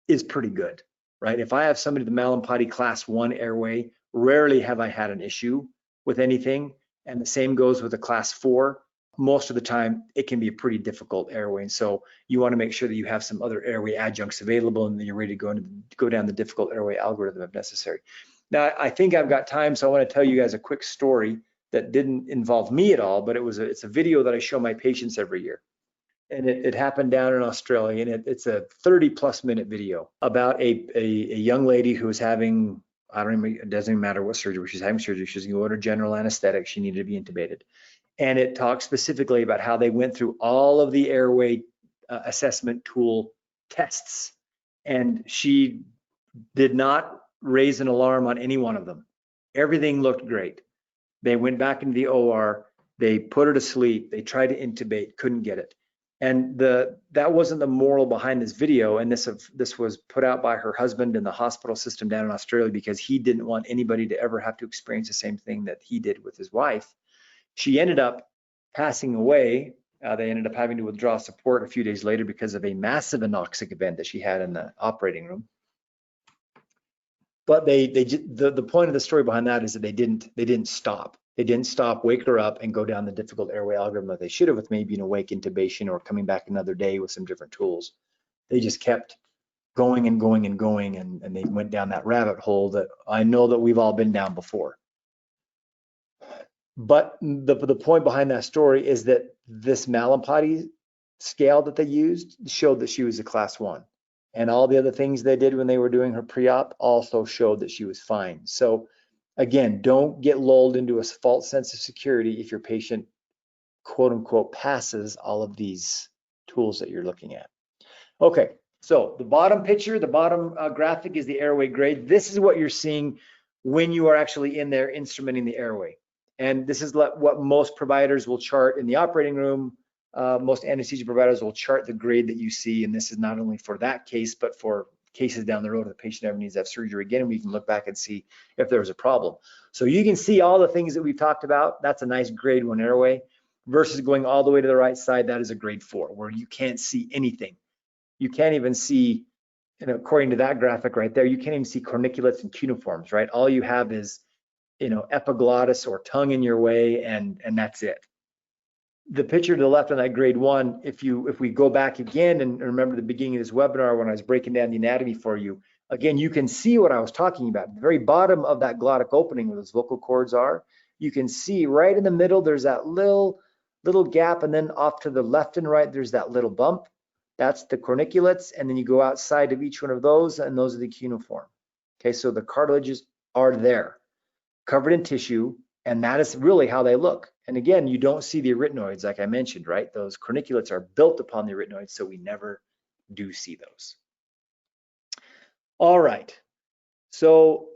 is pretty good, right? If I have somebody the Malampati class 1 airway, rarely have I had an issue with anything, and the same goes with a class 4. Most of the time, it can be a pretty difficult airway, and so you want to make sure that you have some other airway adjuncts available, and then you're ready to go down the difficult airway algorithm if necessary. Now, I think I've got time, so I want to tell you guys a quick story that didn't involve me at all, but it's a video that I show my patients every year. And it happened down in Australia, and it's a 30+ minute video about a young lady who was having, I don't even, it doesn't even matter what surgery, she's having surgery, she's going to go under general anesthetic, she needed to be intubated. And it talks specifically about how they went through all of the airway assessment tool tests, and she did not raise an alarm on any one of them. Everything looked great. They went back into the OR, they put her to sleep, they tried to intubate, couldn't get it. And that wasn't the moral behind this video, and this was put out by her husband in the hospital system down in Australia because he didn't want anybody to ever have to experience the same thing that he did with his wife. She ended up passing away. They ended up having to withdraw support a few days later because of a massive anoxic event that she had in the operating room. But the point of the story behind that is that they didn't stop. They didn't stop, wake her up, and go down the difficult airway algorithm that they should have with maybe an awake intubation or coming back another day with some different tools. They just kept going and going and going, and they went down that rabbit hole that I know that we've all been down before. But the point behind that story is that this Malampati scale that they used showed that she was a class 1. And all the other things they did when they were doing her pre-op also showed that she was fine. So again, don't get lulled into a false sense of security if your patient, quote unquote, passes all of these tools that you're looking at. Okay, so the bottom picture, the bottom graphic is the airway grade. This is what you're seeing when you are actually in there instrumenting the airway. And this is what most providers will chart in the operating room. Most anesthesia providers will chart the grade that you see, and this is not only for that case, but for cases down the road if the patient ever needs to have surgery again, and we can look back and see if there was a problem. So you can see all the things that we've talked about. That's a nice grade 1 airway, versus going all the way to the right side, that is a grade 4, where you can't see anything. You can't even see, according to that graphic right there, you can't even see corniculates and cuneiforms, right? All you have is, epiglottis or tongue in your way, and that's it. The picture to the left on that grade 1, if we go back again and remember the beginning of this webinar when I was breaking down the anatomy for you, again, you can see what I was talking about. At the very bottom of that glottic opening where those vocal cords are, you can see right in the middle, there's that little gap, and then off to the left and right, there's that little bump. That's the corniculates, and then you go outside of each one of those, and those are the cuneiform. Okay, so the cartilages are there, covered in tissue, And that is really how they look. And again, you don't see the arytenoids, like I mentioned, right? Those corniculates are built upon the arytenoids, so we never do see those. All right. So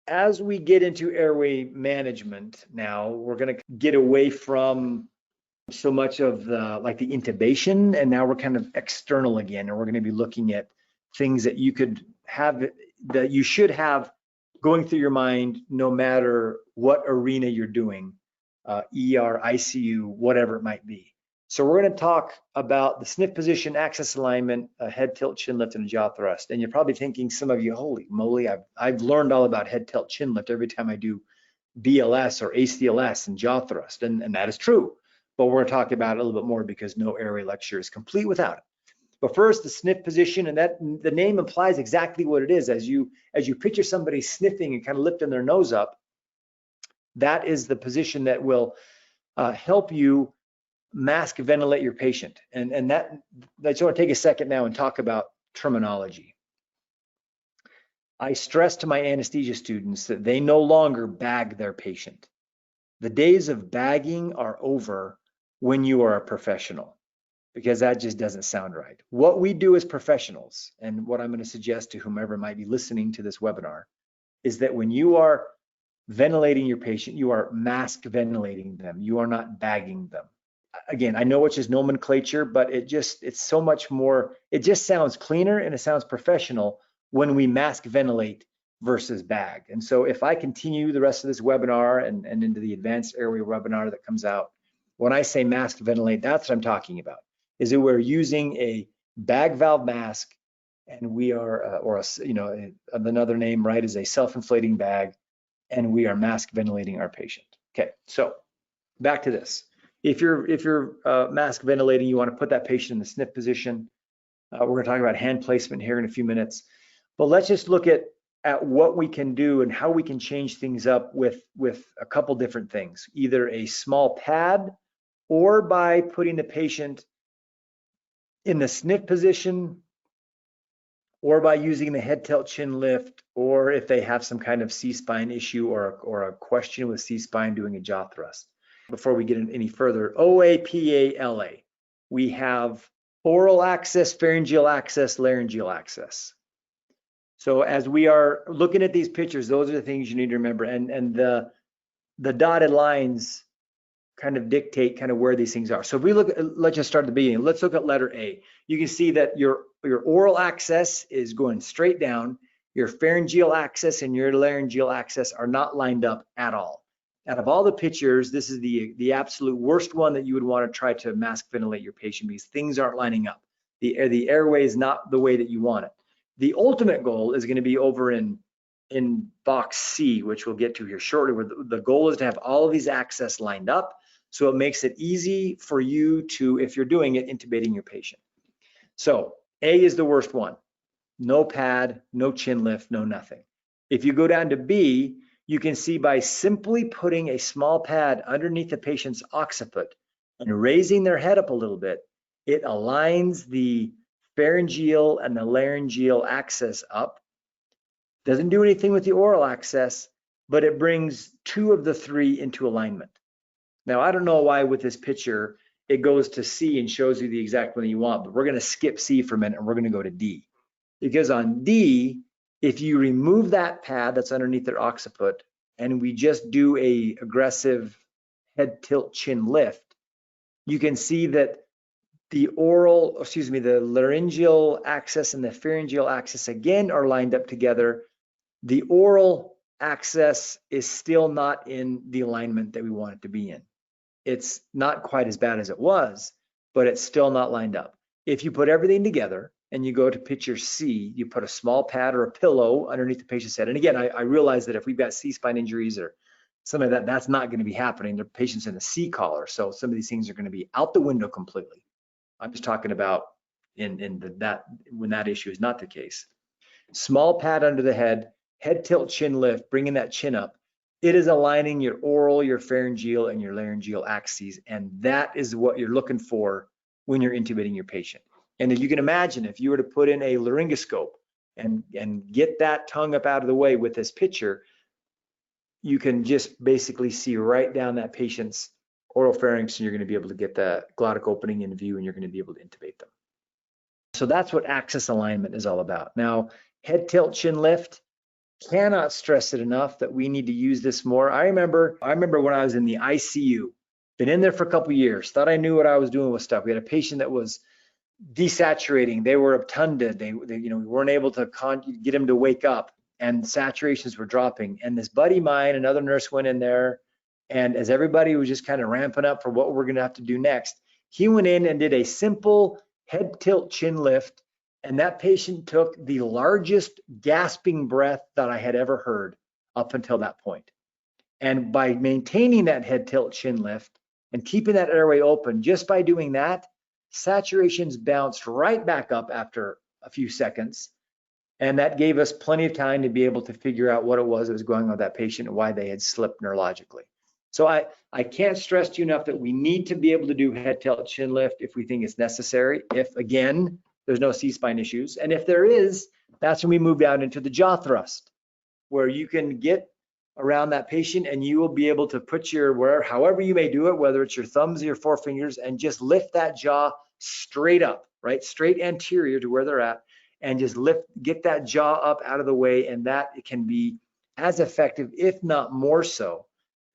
as we get into airway management now, we're going to get away from so much of the intubation, and now we're kind of external again, and we're going to be looking at things that you could have, that you should have going through your mind no matter what arena you're doing, ER, ICU, whatever it might be. So we're going to talk about the sniff position, access alignment, head tilt, chin lift, and a jaw thrust. And you're probably thinking, some of you, holy moly, I've learned all about head tilt, chin lift every time I do BLS or ACLS and jaw thrust, and that is true. But we're going to talk about it a little bit more because no airway lecture is complete without it. But first, the sniff position, and that the name implies exactly what it is. As you picture somebody sniffing and kind of lifting their nose up, that is the position that will help you mask ventilate your patient. And that, I just want to take a second now and talk about terminology. I stress to my anesthesia students that they no longer bag their patient. The days of bagging are over when you are a professional, because that just doesn't sound right. What we do as professionals, and what I'm going to suggest to whomever might be listening to this webinar, is that when you are ventilating your patient, you are mask ventilating them. You are not bagging them. Again, I know it's just nomenclature, but it's so much more, it just sounds cleaner and it sounds professional when we mask ventilate versus bag. And so if I continue the rest of this webinar and into the advanced airway webinar that comes out, when I say mask ventilate, that's what I'm talking about, is that we're using a bag valve mask, and we are, another name, right, is a self-inflating bag, and we are mask ventilating our patient. Okay, so back to this. If you're mask ventilating, you want to put that patient in the sniff position. We're going to talk about hand placement here in a few minutes, but let's just look at what we can do and how we can change things up with a couple different things, either a small pad or by putting the patient in the sniff position, or by using the head tilt chin lift, or if they have some kind of C-spine issue or a question with C-spine, doing a jaw thrust. Before we get any further, OA, PA, LA. We have oral access, pharyngeal access, laryngeal access. So as we are looking at these pictures, those are the things you need to remember. And the dotted lines kind of dictate kind of where these things are. So if we look, let's just start at the beginning. Let's look at letter A. You can see that your oral access is going straight down. Your pharyngeal access and your laryngeal access are not lined up at all. Out of all the pictures, this is the absolute worst one that you would want to try to mask ventilate your patient, because things aren't lining up. The airway is not the way that you want it. The ultimate goal is going to be over in box C, which we'll get to here shortly, where the goal is to have all of these access lined up, so it makes it easy for you to, if you're doing it, intubating your patient. So A is the worst one. No pad, no chin lift, no nothing. If you go down to B, you can see by simply putting a small pad underneath the patient's occiput and raising their head up a little bit, it aligns the pharyngeal and the laryngeal access up. Doesn't do anything with the oral access, but it brings two of the three into alignment. Now, I don't know why with this picture, it goes to C and shows you the exact one you want, but we're going to skip C for a minute and we're going to go to D. Because on D, if you remove that pad that's underneath their occiput and we just do a aggressive head tilt chin lift, you can see that the laryngeal axis and the pharyngeal axis again are lined up together. The oral axis is still not in the alignment that we want it to be in. It's not quite as bad as it was, but it's still not lined up. If you put everything together and you go to picture C, you put a small pad or a pillow underneath the patient's head. And again, I realize that if we've got C-spine injuries or something like that, that's not going to be happening. The patient's in a C collar, so some of these things are going to be out the window completely. I'm just talking about when that issue is not the case. Small pad under the head, head tilt chin lift, bringing that chin up. It is aligning your oral, your pharyngeal, and your laryngeal axes, and that is what you're looking for when you're intubating your patient. And if you can imagine, if you were to put in a laryngoscope and get that tongue up out of the way with this picture, you can just basically see right down that patient's oropharynx, and you're going to be able to get the glottic opening in view, and you're going to be able to intubate them. So that's what axis alignment is all about. Now, head tilt, chin lift, cannot stress it enough that we need to use this more. I remember when I was in the ICU, been in there for a couple of years, thought I knew what I was doing with stuff. We had a patient that was desaturating, they were obtunded, they we weren't able to get him to wake up, and saturations were dropping. And this buddy of mine, another nurse, went in there, and as everybody was just kind of ramping up for what we're going to have to do next, he went in and did a simple head tilt chin lift, and that patient took the largest gasping breath that I had ever heard up until that point. And by maintaining that head tilt chin lift and keeping that airway open, just by doing that, saturations bounced right back up after a few seconds. And that gave us plenty of time to be able to figure out what it was that was going on with that patient and why they had slipped neurologically. So I can't stress to you enough that we need to be able to do head tilt chin lift if we think it's necessary. If, again, there's no C-spine issues. And if there is, that's when we move out into the jaw thrust, where you can get around that patient and you will be able to put your, however you may do it, whether it's your thumbs or your forefingers, and just lift that jaw straight up, right? Straight anterior to where they're at, and just get that jaw up out of the way. And that it can be as effective, if not more so,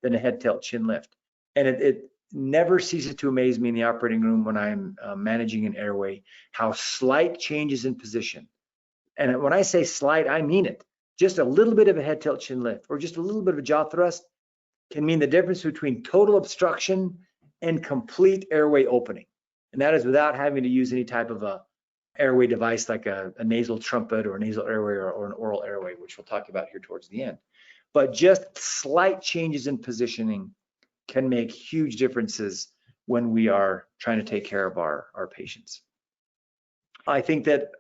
than a head tilt chin lift. And it never ceases to amaze me in the operating room when I'm managing an airway, how slight changes in position. And when I say slight, I mean it. Just a little bit of a head tilt chin lift or just a little bit of a jaw thrust can mean the difference between total obstruction and complete airway opening. And that is without having to use any type of a airway device like a nasal trumpet or a nasal airway or an oral airway, which we'll talk about here towards the end. But just slight changes in positioning can make huge differences when we are trying to take care of our patients. I think that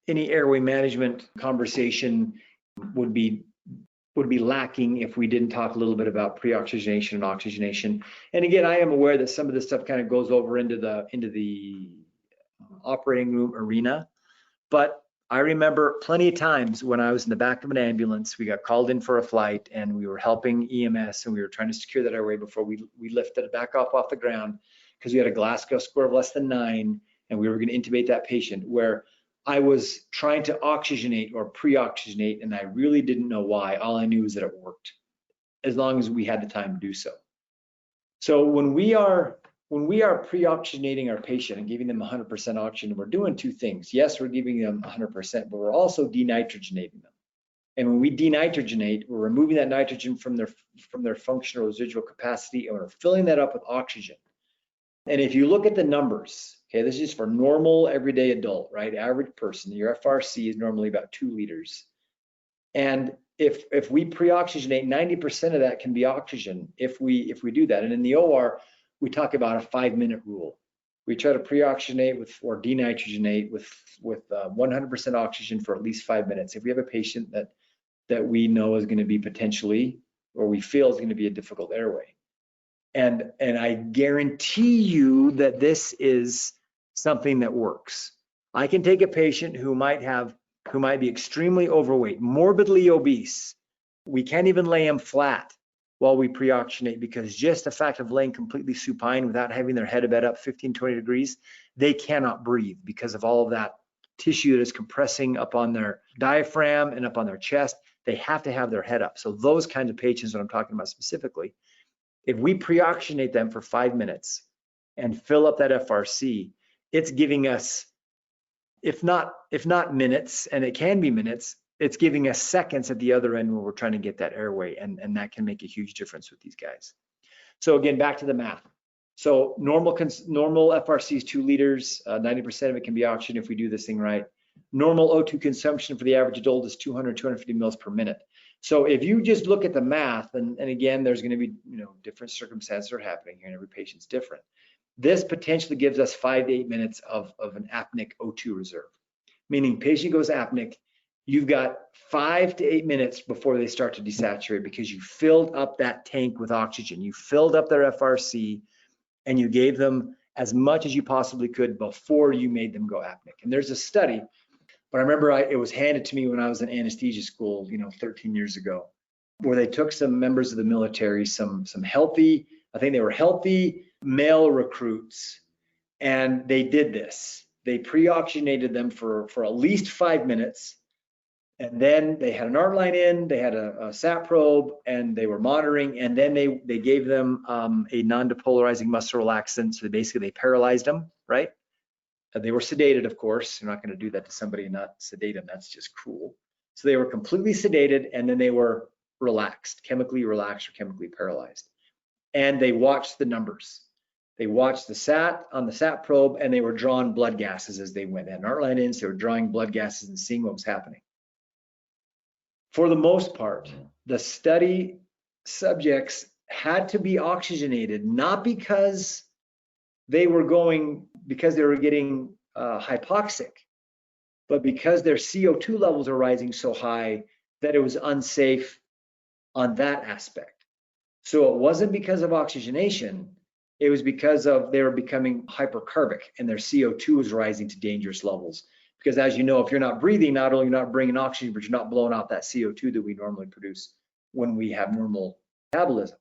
any airway management conversation would be lacking if we didn't talk a little bit about pre-oxygenation and oxygenation. And again, I am aware that some of this stuff kind of goes over into the operating room arena, but I remember plenty of times when I was in the back of an ambulance, we got called in for a flight and we were helping EMS and we were trying to secure that airway before we lifted it back off the ground because we had a Glasgow score of less than 9 and we were going to intubate that patient, where I was trying to oxygenate or pre-oxygenate, and I really didn't know why. All I knew is that it worked as long as we had the time to do so. So when we are pre-oxygenating our patient and giving them 100% oxygen, we're doing two things. Yes, we're giving them 100%, but we're also denitrogenating them. And when we denitrogenate, we're removing that nitrogen from their functional residual capacity, and we're filling that up with oxygen. And if you look at the numbers, okay, this is for normal everyday adult, right? Average person, your FRC is normally about 2 liters. And if we pre-oxygenate, 90% of that can be oxygen if we do that. And in the OR, we talk about a 5-minute rule. We try to pre-oxygenate or denitrogenate with 100% oxygen for at least 5 minutes. If we have a patient that we know is going to be potentially, or we feel is going to be a difficult airway. And I guarantee you that this is something that works. I can take a patient who might be extremely overweight, morbidly obese. We can't even lay them flat while we pre-oxygenate, because just the fact of laying completely supine without having their head bed up 15, 20 degrees, they cannot breathe because of all of that tissue that is compressing up on their diaphragm and up on their chest. They have to have their head up. So those kinds of patients that I'm talking about specifically, if we pre-oxygenate them for 5 minutes and fill up that FRC, it's giving us, if not minutes, and it can be minutes, it's giving us seconds at the other end when we're trying to get that airway, and that can make a huge difference with these guys. So again, back to the math. So normal FRC is 2 liters, 90% of it can be oxygen if we do this thing right. Normal O2 consumption for the average adult is 200, 250 mils per minute. So if you just look at the math, and again, there's going to be different circumstances are happening here, and every patient's different. This potentially gives us 5 to 8 minutes of an apneic O2 reserve, meaning patient goes apneic, you've got 5 to 8 minutes before they start to desaturate because you filled up that tank with oxygen. You filled up their FRC and you gave them as much as you possibly could before you made them go apneic. And there's a study, but I remember it was handed to me when I was in anesthesia school, 13 years ago. where they took some members of the military, some healthy, I think they were healthy male recruits, and they did this. They pre-oxygenated them for at least 5 minutes, and then they had an art line in, they had a sat probe, and they were monitoring, and then they gave them a non-depolarizing muscle relaxant. So basically they paralyzed them, right? They were sedated, of course. You're not going to do that to somebody and not sedate them. That's just cruel. So they were completely sedated, and then they were relaxed, chemically relaxed or chemically paralyzed. And they watched the numbers. They watched the sat on the sat probe, and they were drawing blood gases as they went. They had an art line in, so they were drawing blood gases and seeing what was happening. For the most part, the study subjects had to be oxygenated, not because they were getting hypoxic, but because their CO2 levels are rising so high that it was unsafe on that aspect. So it wasn't because of oxygenation, it was because they were becoming hypercarbic and their CO2 was rising to dangerous levels. Because as you know, if you're not breathing, not only you're not bringing oxygen, but you're not blowing out that CO2 that we normally produce when we have normal metabolism.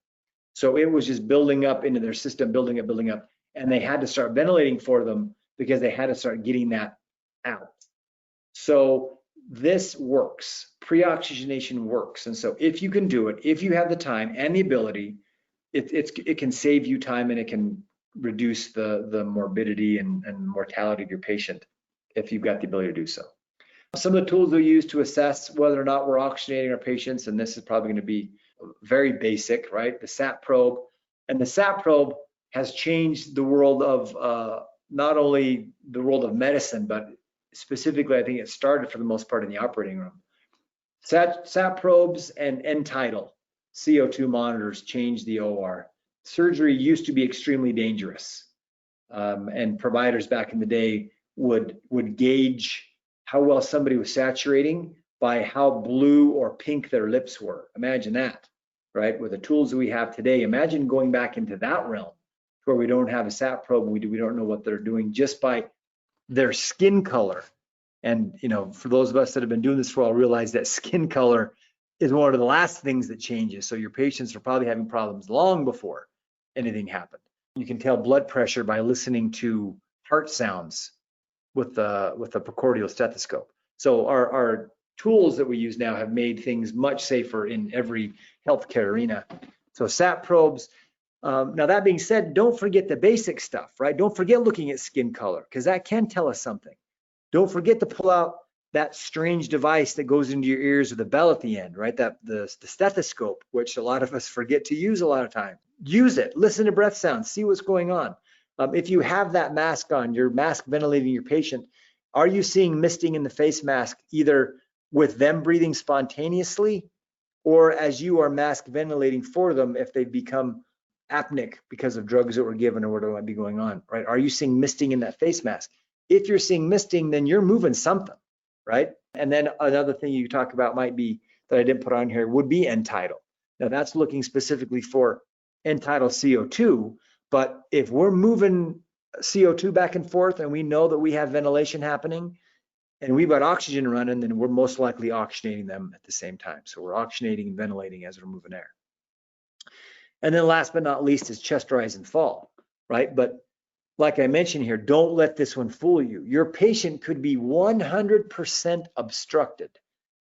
So it was just building up into their system, building up, and they had to start ventilating for them because they had to start getting that out. So this works. Pre-oxygenation works. And so if you can do it, if you have the time and the ability, it can save you time, and it can reduce the morbidity and mortality of your patient if you've got the ability to do so. Some of the tools we use to assess whether or not we're oxygenating our patients, and this is probably going to be very basic, right? The sat probe. And the sat probe has changed the world of not only the world of medicine, but specifically, I think it started for the most part in the operating room. Sat probes and end tidal CO2 monitors changed the OR. Surgery used to be extremely dangerous, and providers back in the day would gauge how well somebody was saturating by how blue or pink their lips were. Imagine that, right? With the tools that we have today, imagine going back into that realm where we don't have a sat probe, we don't know what they're doing just by their skin color. And for those of us that have been doing this for a while, realize that skin color is one of the last things that changes. So your patients are probably having problems long before anything happened. You can tell blood pressure by listening to heart sounds with the precordial stethoscope. So our tools that we use now have made things much safer in every healthcare arena. So sat probes. Now that being said, don't forget the basic stuff, right? Don't forget looking at skin color, because that can tell us something. Don't forget to pull out that strange device that goes into your ears with a bell at the end, right? The stethoscope, which a lot of us forget to use a lot of time. Use it, listen to breath sounds, see what's going on. If you have that mask on, your mask ventilating your patient, are you seeing misting in the face mask, either with them breathing spontaneously or as you are mask ventilating for them if they've become apneic because of drugs that were given or whatever might be going on, right? Are you seeing misting in that face mask? If you're seeing misting, then you're moving something, right? And then another thing you talk about might be, that I didn't put on here, would be end tidal. Now that's looking specifically for end tidal CO2, but if we're moving CO2 back and forth and we know that we have ventilation happening and we've got oxygen running, then we're most likely oxygenating them at the same time. So we're oxygenating and ventilating as we're moving air. And then last but not least is chest rise and fall, right? But like I mentioned here, don't let this one fool you. Your patient could be 100% obstructed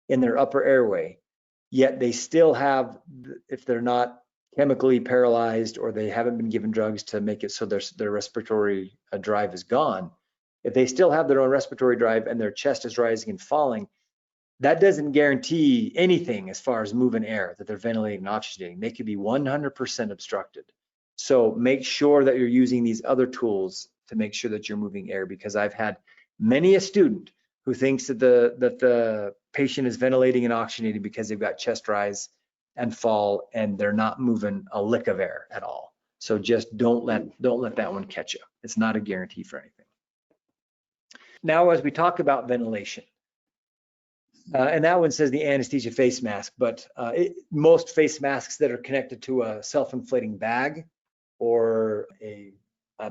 in their upper airway, yet they still have, if they're not chemically paralyzed or they haven't been given drugs to make it so their respiratory drive is gone, if they still have their own respiratory drive and their chest is rising and falling, that doesn't guarantee anything as far as moving air, that they're ventilating and oxygenating. They could be 100% obstructed. So make sure that you're using these other tools to make sure that you're moving air, because I've had many a student who thinks that the patient is ventilating and oxygenating because they've got chest rise and fall and they're not moving a lick of air at all. So just don't let that one catch you. It's not a guarantee for anything. Now, as we talk about ventilation, and that one says the anesthesia face mask, but most face masks that are connected to a self-inflating bag or a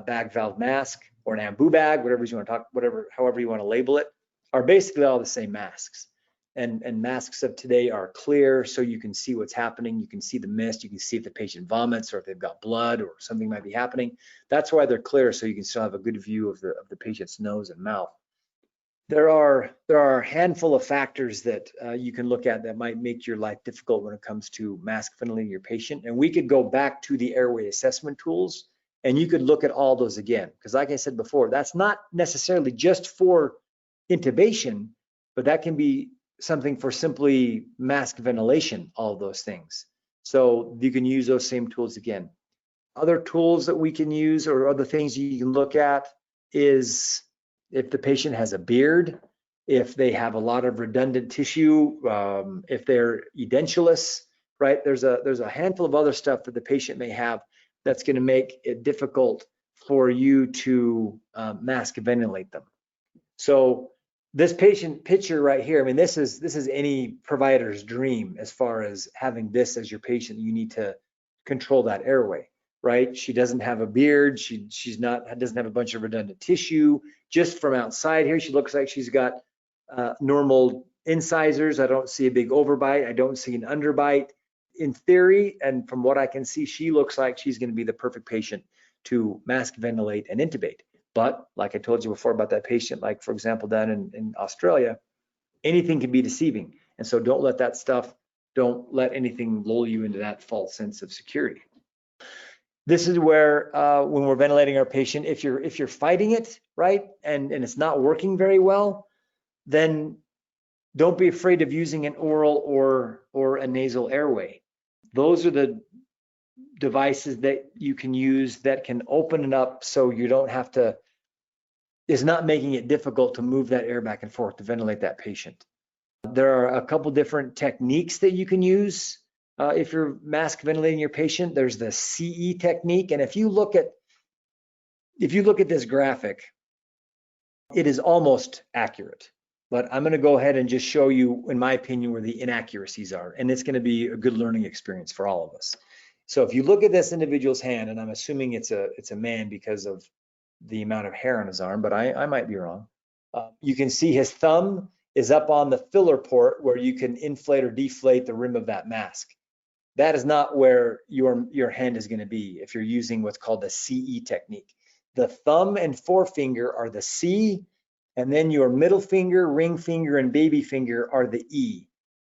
bag valve mask or an ambu bag, however you want to label it, are basically all the same masks. and masks of today are clear, so you can see what's happening. You can see the mist. You can see if the patient vomits or if they've got blood or something might be happening. That's why they're clear, so you can still have a good view of the patient's nose and mouth. There are a handful of factors that you can look at that might make your life difficult when it comes to mask ventilating your patient. And we could go back to the airway assessment tools, and you could look at all those again. Because like I said before, that's not necessarily just for intubation, but that can be something for simply mask ventilation, all of those things. So you can use those same tools again. Other tools that we can use or other things you can look at is if the patient has a beard, if they have a lot of redundant tissue, if they're edentulous, right? There's a handful of other stuff that the patient may have that's going to make it difficult for you to mask ventilate them. So this patient picture right here, I mean, this is any provider's dream as far as having this as your patient. You need to control that airway, right? She doesn't have a beard. Doesn't have a bunch of redundant tissue. Just from outside here, she looks like she's got normal incisors. I don't see a big overbite. I don't see an underbite. In theory, and from what I can see, she looks like she's going to be the perfect patient to mask ventilate and intubate. But like I told you before about that patient, like for example, down in Australia, anything can be deceiving. And so don't let anything lull you into that false sense of security. This is where when we're ventilating our patient, if you're fighting it, right, and it's not working very well, then don't be afraid of using an oral or a nasal airway. Those are the devices that you can use that can open it up so you don't have to, it's not making it difficult to move that air back and forth to ventilate that patient. There are a couple different techniques that you can use if you're mask ventilating your patient. There's the CE technique, and if you look at this graphic, it is almost accurate. But I'm going to go ahead and just show you, in my opinion, where the inaccuracies are, and it's going to be a good learning experience for all of us. So if you look at this individual's hand, and I'm assuming it's a man because of the amount of hair on his arm, but I might be wrong. You can see his thumb is up on the filler port where you can inflate or deflate the rim of that mask. That is not where your hand is going to be if you're using what's called the CE technique. The thumb and forefinger are the C, and then your middle finger, ring finger, and baby finger are the E.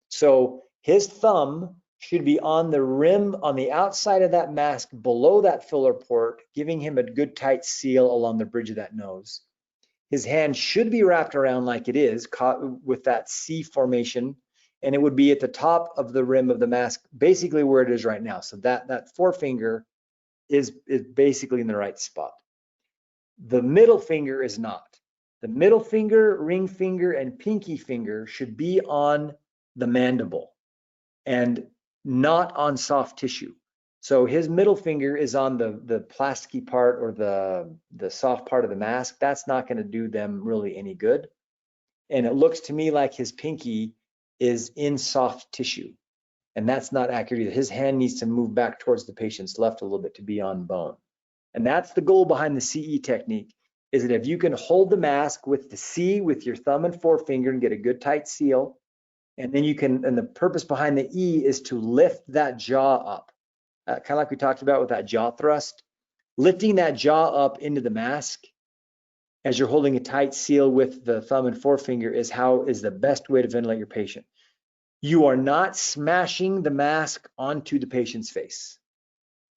So his thumb should be on the rim on the outside of that mask below that filler port, giving him a good tight seal along the bridge of that nose. His hand should be wrapped around like it is, caught with that C formation, and it would be at the top of the rim of the mask, basically where it is right now. So that forefinger is basically in the right spot. The middle finger is not. The middle finger, ring finger, and pinky finger should be on the mandible and not on soft tissue. So his middle finger is on the plasticky part or the soft part of the mask. That's not going to do them really any good. And it looks to me like his pinky is in soft tissue, and that's not accurate either. His hand needs to move back towards the patient's left a little bit to be on bone. And that's the goal behind the CE technique, is that if you can hold the mask with the C with your thumb and forefinger and get a good tight seal, and then you can, and the purpose behind the E is to lift that jaw up, kind of like we talked about with that jaw thrust. Lifting that jaw up into the mask as you're holding a tight seal with the thumb and forefinger is the best way to ventilate your patient. You are not smashing the mask onto the patient's face.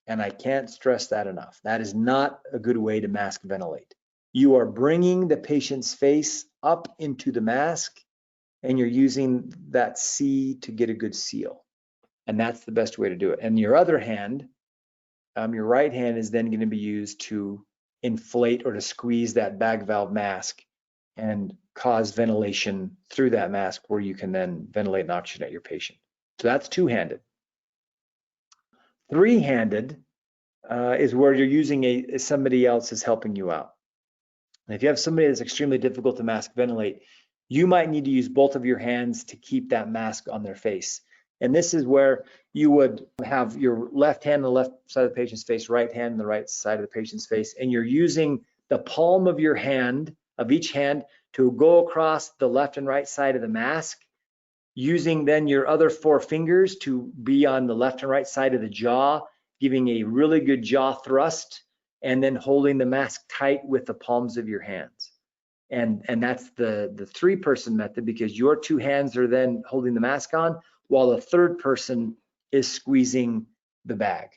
And I can't stress that enough. That is not a good way to mask ventilate. You are bringing the patient's face up into the mask, and you're using that C to get a good seal. And that's the best way to do it. And your other hand, your right hand, is then going to be used to inflate or to squeeze that bag valve mask and cause ventilation through that mask where you can then ventilate and oxygenate your patient. So that's two-handed. Three-handed is where you're using somebody else is helping you out. And if you have somebody that's extremely difficult to mask ventilate, you might need to use both of your hands to keep that mask on their face. And this is where you would have your left hand on the left side of the patient's face, right hand on the right side of the patient's face, and you're using the palm of your hand, of each hand, to go across the left and right side of the mask using then your other 4 fingers to be on the left and right side of the jaw, giving a really good jaw thrust, and then holding the mask tight with the palms of your hands. And that's the 3-person method, because your 2 hands are then holding the mask on while the 3rd person is squeezing the bag.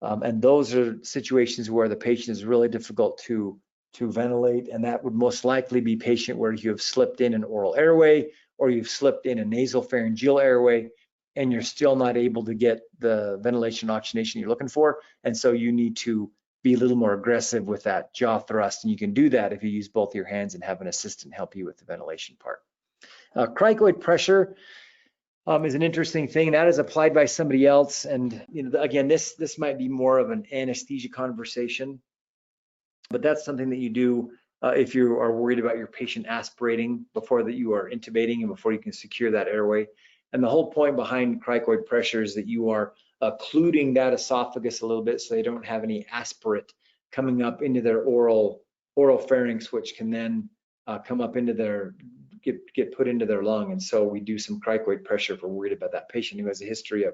And those are situations where the patient is really difficult to ventilate, and that would most likely be patient where you have slipped in an oral airway or you've slipped in a nasal pharyngeal airway and you're still not able to get the ventilation oxygenation you're looking for. And so you need to be a little more aggressive with that jaw thrust. And you can do that if you use both your hands and have an assistant help you with the ventilation part. Cricoid pressure is an interesting thing. That is applied by somebody else. And again, this might be more of an anesthesia conversation, but that's something that you do if you are worried about your patient aspirating before that you are intubating and before you can secure that airway. And the whole point behind cricoid pressure is that you are occluding that esophagus a little bit so they don't have any aspirate coming up into their oral pharynx, which can then come up into their, get put into their lung. And so we do some cricoid pressure if we're worried about that patient who has a history of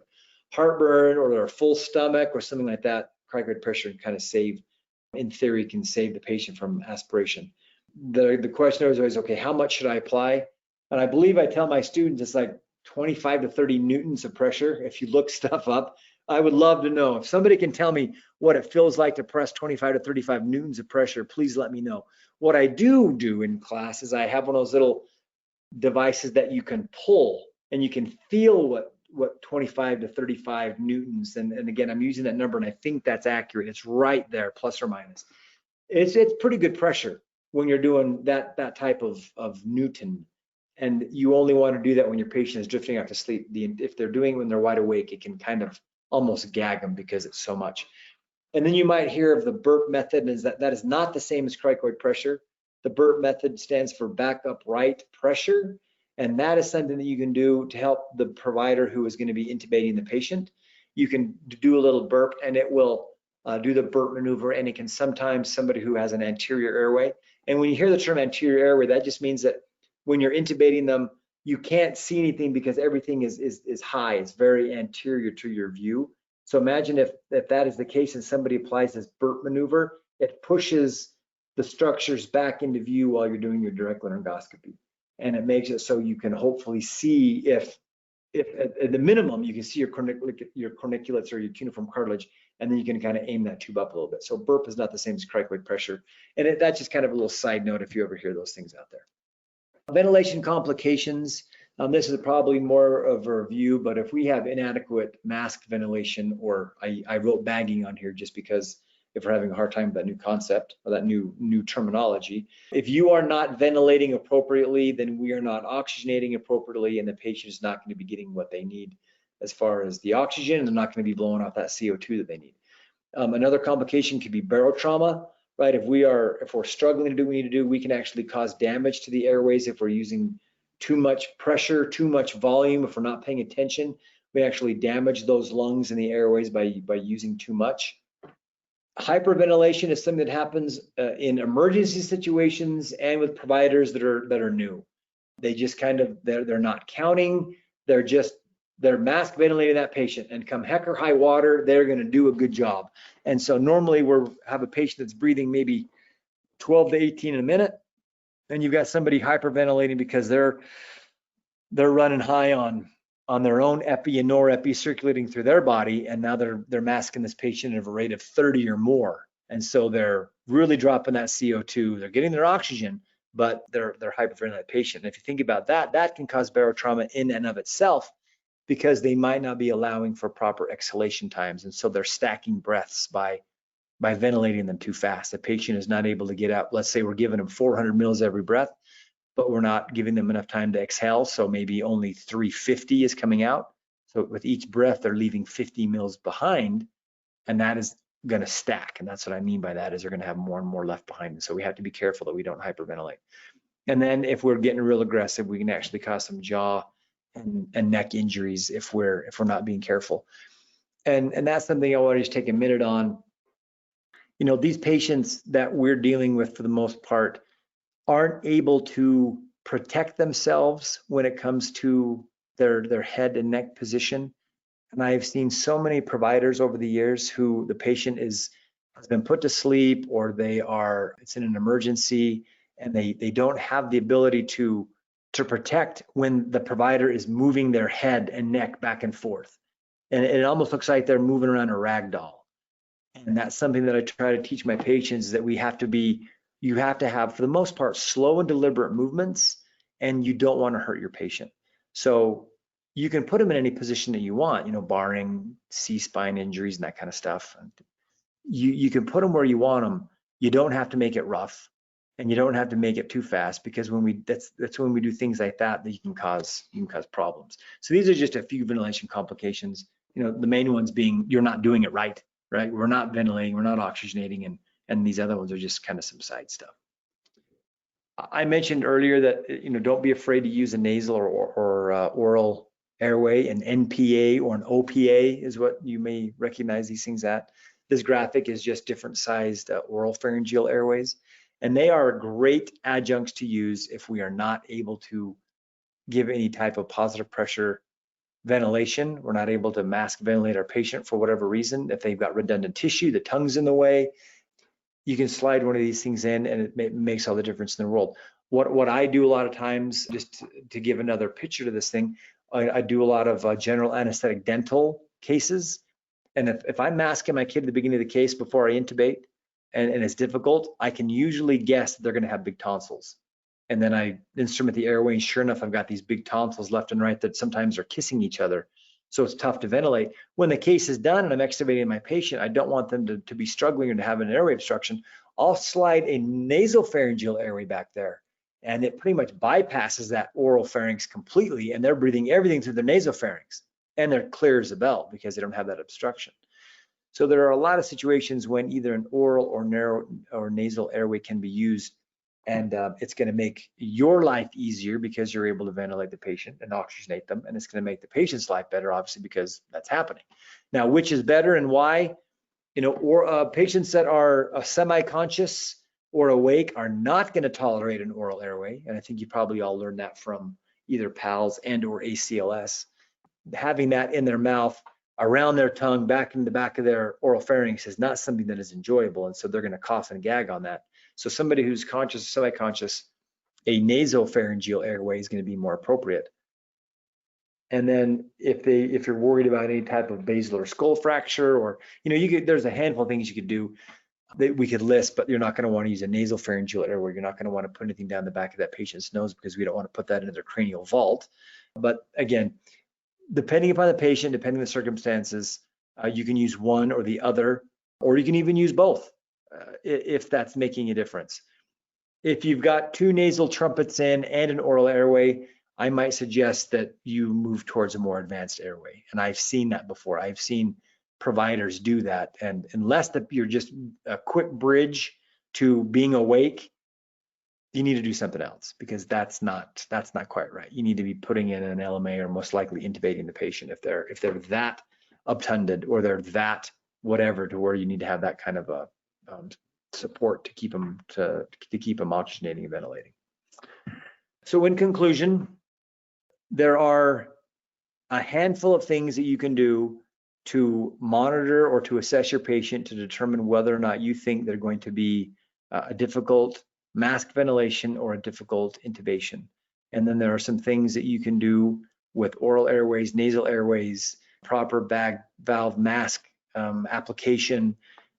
heartburn or a full stomach or something like that. Cricoid pressure can kind of save, in theory, can save the patient from aspiration. The question is always, okay, how much should I apply? And I believe I tell my students it's like 25 to 30 newtons of pressure. If you look stuff up, I would love to know. If somebody can tell me what it feels like to press 25 to 35 newtons of pressure, please let me know. What I do in class is I have one of those little devices that you can pull and you can feel what 25 to 35 newtons, and again, I'm using that number and I think that's accurate. It's right there, plus or minus. It's pretty good pressure when you're doing that type of Newton. And you only want to do that when your patient is drifting out to sleep. If they're doing it when they're wide awake, it can kind of almost gag them because it's so much. And then you might hear of the burp method, and that is not the same as cricoid pressure. The burp method stands for back upright pressure, and that is something that you can do to help the provider who is going to be intubating the patient. You can do a little burp, and it will do the burp maneuver, and it can sometimes somebody who has an anterior airway. And when you hear the term anterior airway, that just means that when you're intubating them, you can't see anything because everything is high. It's very anterior to your view. So imagine if that is the case and somebody applies this burp maneuver, it pushes the structures back into view while you're doing your direct laryngoscopy. And it makes it so you can hopefully see if at the minimum, you can see your corniculates or your cuneiform cartilage, and then you can kind of aim that tube up a little bit. So burp is not the same as cricoid pressure. And that's just kind of a little side note if you ever hear those things out there. Ventilation complications. This is probably more of a review, but if we have inadequate mask ventilation, or I wrote bagging on here just because if we're having a hard time with that new concept or that new terminology. If you are not ventilating appropriately, then we are not oxygenating appropriately, and the patient is not going to be getting what they need as far as the oxygen, and they're not going to be blowing off that CO2 that they need. Another complication could be barotrauma, right? If we're struggling to do what we need to do, we can actually cause damage to the airways if we're using too much pressure, too much volume. If we're not paying attention, we actually damage those lungs and the airways by using too much. Hyperventilation is something that happens in emergency situations and with providers that are new. They just kind of, they're not counting, they're mask ventilating that patient, and come heck or high water, they're going to do a good job. And so normally we have a patient that's breathing maybe 12 to 18 in a minute, and you've got somebody hyperventilating because they're running high on their own epi and norepi circulating through their body, and now they're masking this patient at a rate of 30 or more. And so they're really dropping that CO2. They're getting their oxygen, but they're hyperventilating that patient. And if you think about that, that can cause barotrauma in and of itself, because they might not be allowing for proper exhalation times. And so they're stacking breaths by ventilating them too fast. The patient is not able to get out. Let's say we're giving them 400 mils every breath, but we're not giving them enough time to exhale. So maybe only 350 is coming out. So with each breath, they're leaving 50 mils behind, and that is going to stack. And that's what I mean by that, is they're going to have more and more left behind. And so we have to be careful that we don't hyperventilate. And then if we're getting real aggressive, we can actually cause some jaw and neck injuries if we're not being careful. And that's something I want to just take a minute on. You know, these patients that we're dealing with, for the most part, aren't able to protect themselves when it comes to their head and neck position. And I've seen so many providers over the years who the patient has been put to sleep, or it's in an emergency, and they don't have the ability to protect when the provider is moving their head and neck back and forth. And it almost looks like they're moving around a rag doll. And that's something that I try to teach my patients, that you have to have, for the most part, slow and deliberate movements, and you don't want to hurt your patient. So you can put them in any position that you want, barring C-spine injuries and that kind of stuff. You can put them where you want them. You don't have to make it rough, and you don't have to make it too fast, because that's when we do things like that you can cause problems. So these are just a few ventilation complications. The main ones being you're not doing it right. We're not ventilating, we're not oxygenating, and these other ones are just kind of some side stuff. I mentioned earlier that don't be afraid to use a nasal or oral airway. An NPA or an OPA is what you may recognize these things at. This graphic is just different sized oral pharyngeal airways, and they are great adjuncts to use if we are not able to give any type of positive pressure ventilation. We're not able to mask ventilate our patient for whatever reason. If they've got redundant tissue, the tongue's in the way, you can slide one of these things in, and it makes all the difference in the world. What I do a lot of times, just to give another picture to this thing, I do a lot of general anesthetic dental cases. And if I'm masking my kid at the beginning of the case before I intubate, and it's difficult, I can usually guess that they're going to have big tonsils. And then I instrument the airway, and sure enough, I've got these big tonsils left and right that sometimes are kissing each other. So it's tough to ventilate. When the case is done and I'm extubating my patient, I don't want them to be struggling or to have an airway obstruction. I'll slide a nasopharyngeal airway back there, and it pretty much bypasses that oral pharynx completely, and they're breathing everything through their nasopharynx, and they're clear as a bell because they don't have that obstruction. So there are a lot of situations when either an oral or narrow or nasal airway can be used, and it's going to make your life easier because you're able to ventilate the patient and oxygenate them, and it's going to make the patient's life better, obviously, because that's happening. Now, which is better and why? Patients that are semi-conscious or awake are not going to tolerate an oral airway, and I think you probably all learned that from either PALS and or ACLS. Having that in their mouth, around their tongue, back in the back of their oral pharynx is not something that is enjoyable, and so they're going to cough and gag on that. So somebody who's conscious, semi-conscious, a nasopharyngeal airway is going to be more appropriate. And then if you're worried about any type of basilar skull fracture, or there's a handful of things you could do that we could list, but you're not going to want to use a nasopharyngeal airway. You're not going to want to put anything down the back of that patient's nose, because we don't want to put that into their cranial vault. But again, depending upon the patient, depending on the circumstances, you can use one or the other, or you can even use both if that's making a difference. If you've got two nasal trumpets in and an oral airway, I might suggest that you move towards a more advanced airway. And I've seen that before. I've seen providers do that. And unless you're just a quick bridge to being awake, you need to do something else, because that's not quite right. You need to be putting in an LMA, or most likely intubating the patient if they're that obtunded, or they're that whatever, to where you need to have that kind of a support to keep them oxygenating and ventilating. So in conclusion, there are a handful of things that you can do to monitor or to assess your patient to determine whether or not you think they're going to be a difficult mask ventilation or a difficult intubation. And then there are some things that you can do with oral airways, nasal airways, proper bag valve mask application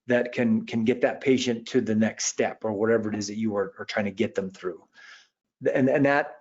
that can get that patient to the next step, or whatever it is that you are trying to get them through. And that,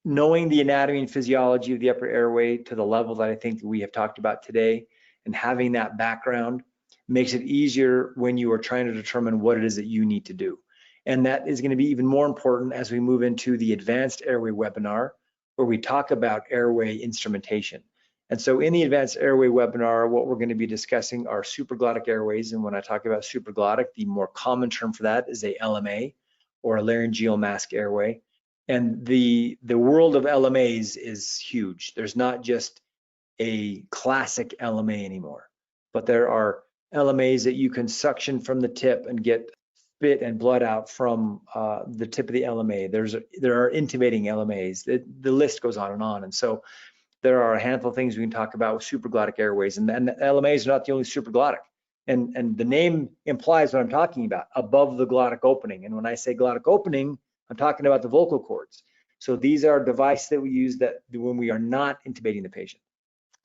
knowing the anatomy and physiology of the upper airway to the level that I think we have talked about today, and having that background, makes it easier when you are trying to determine what it is that you need to do. And that is going to be even more important as we move into the advanced airway webinar, where we talk about airway instrumentation. And so in the advanced airway webinar, what we're going to be discussing are supraglottic airways. And when I talk about supraglottic, the more common term for that is a LMA, or a laryngeal mask airway. And the world of LMAs is huge. There's not just a classic LMA anymore, but there are LMAs that you can suction from the tip and get spit and blood out from the tip of the LMA. There are intubating LMAs. The list goes on. And so There are a handful of things we can talk about with supraglottic airways, and LMAs are not the only supraglottic. And the name implies what I'm talking about, above the glottic opening. And when I say glottic opening, I'm talking about the vocal cords. So these are devices that we use that when we are not intubating the patient.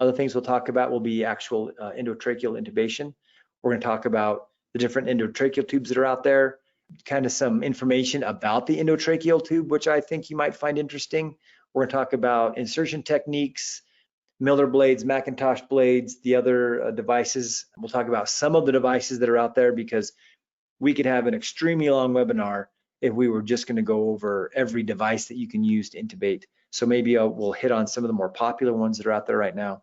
Other things we'll talk about will be actual endotracheal intubation. We're going to talk about the different endotracheal tubes that are out there, kind of some information about the endotracheal tube, which I think you might find interesting. We're going to talk about insertion techniques, Miller blades, Macintosh blades, the other devices. We'll talk about some of the devices that are out there, because we could have an extremely long webinar if we were just going to go over every device that you can use to intubate. So maybe we'll hit on some of the more popular ones that are out there right now.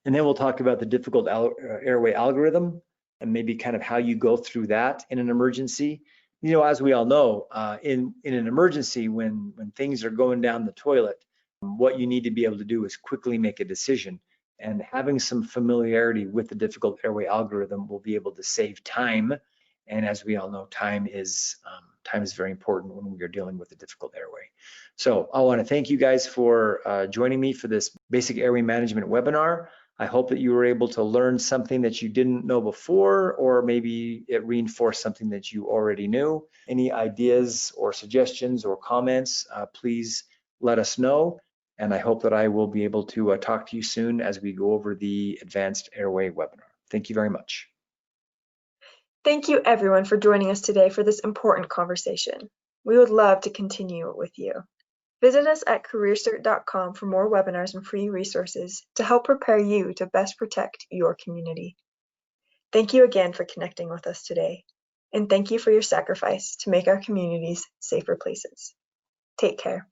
And then we'll talk about the difficult airway algorithm and maybe kind of how you go through that in an emergency. You know, as we all know, in an emergency, when things are going down the toilet, what you need to be able to do is quickly make a decision. And having some familiarity with the difficult airway algorithm will be able to save time. And as we all know, time is very important when we are dealing with a difficult airway. So I want to thank you guys for joining me for this basic airway management webinar. I hope that you were able to learn something that you didn't know before, or maybe it reinforced something that you already knew. Any ideas or suggestions or comments, please let us know. And I hope that I will be able to talk to you soon as we go over the advanced airway webinar. Thank you very much. Thank you everyone for joining us today for this important conversation. We would love to continue it with you. Visit us at careercert.com for more webinars and free resources to help prepare you to best protect your community. Thank you again for connecting with us today, and thank you for your sacrifice to make our communities safer places. Take care.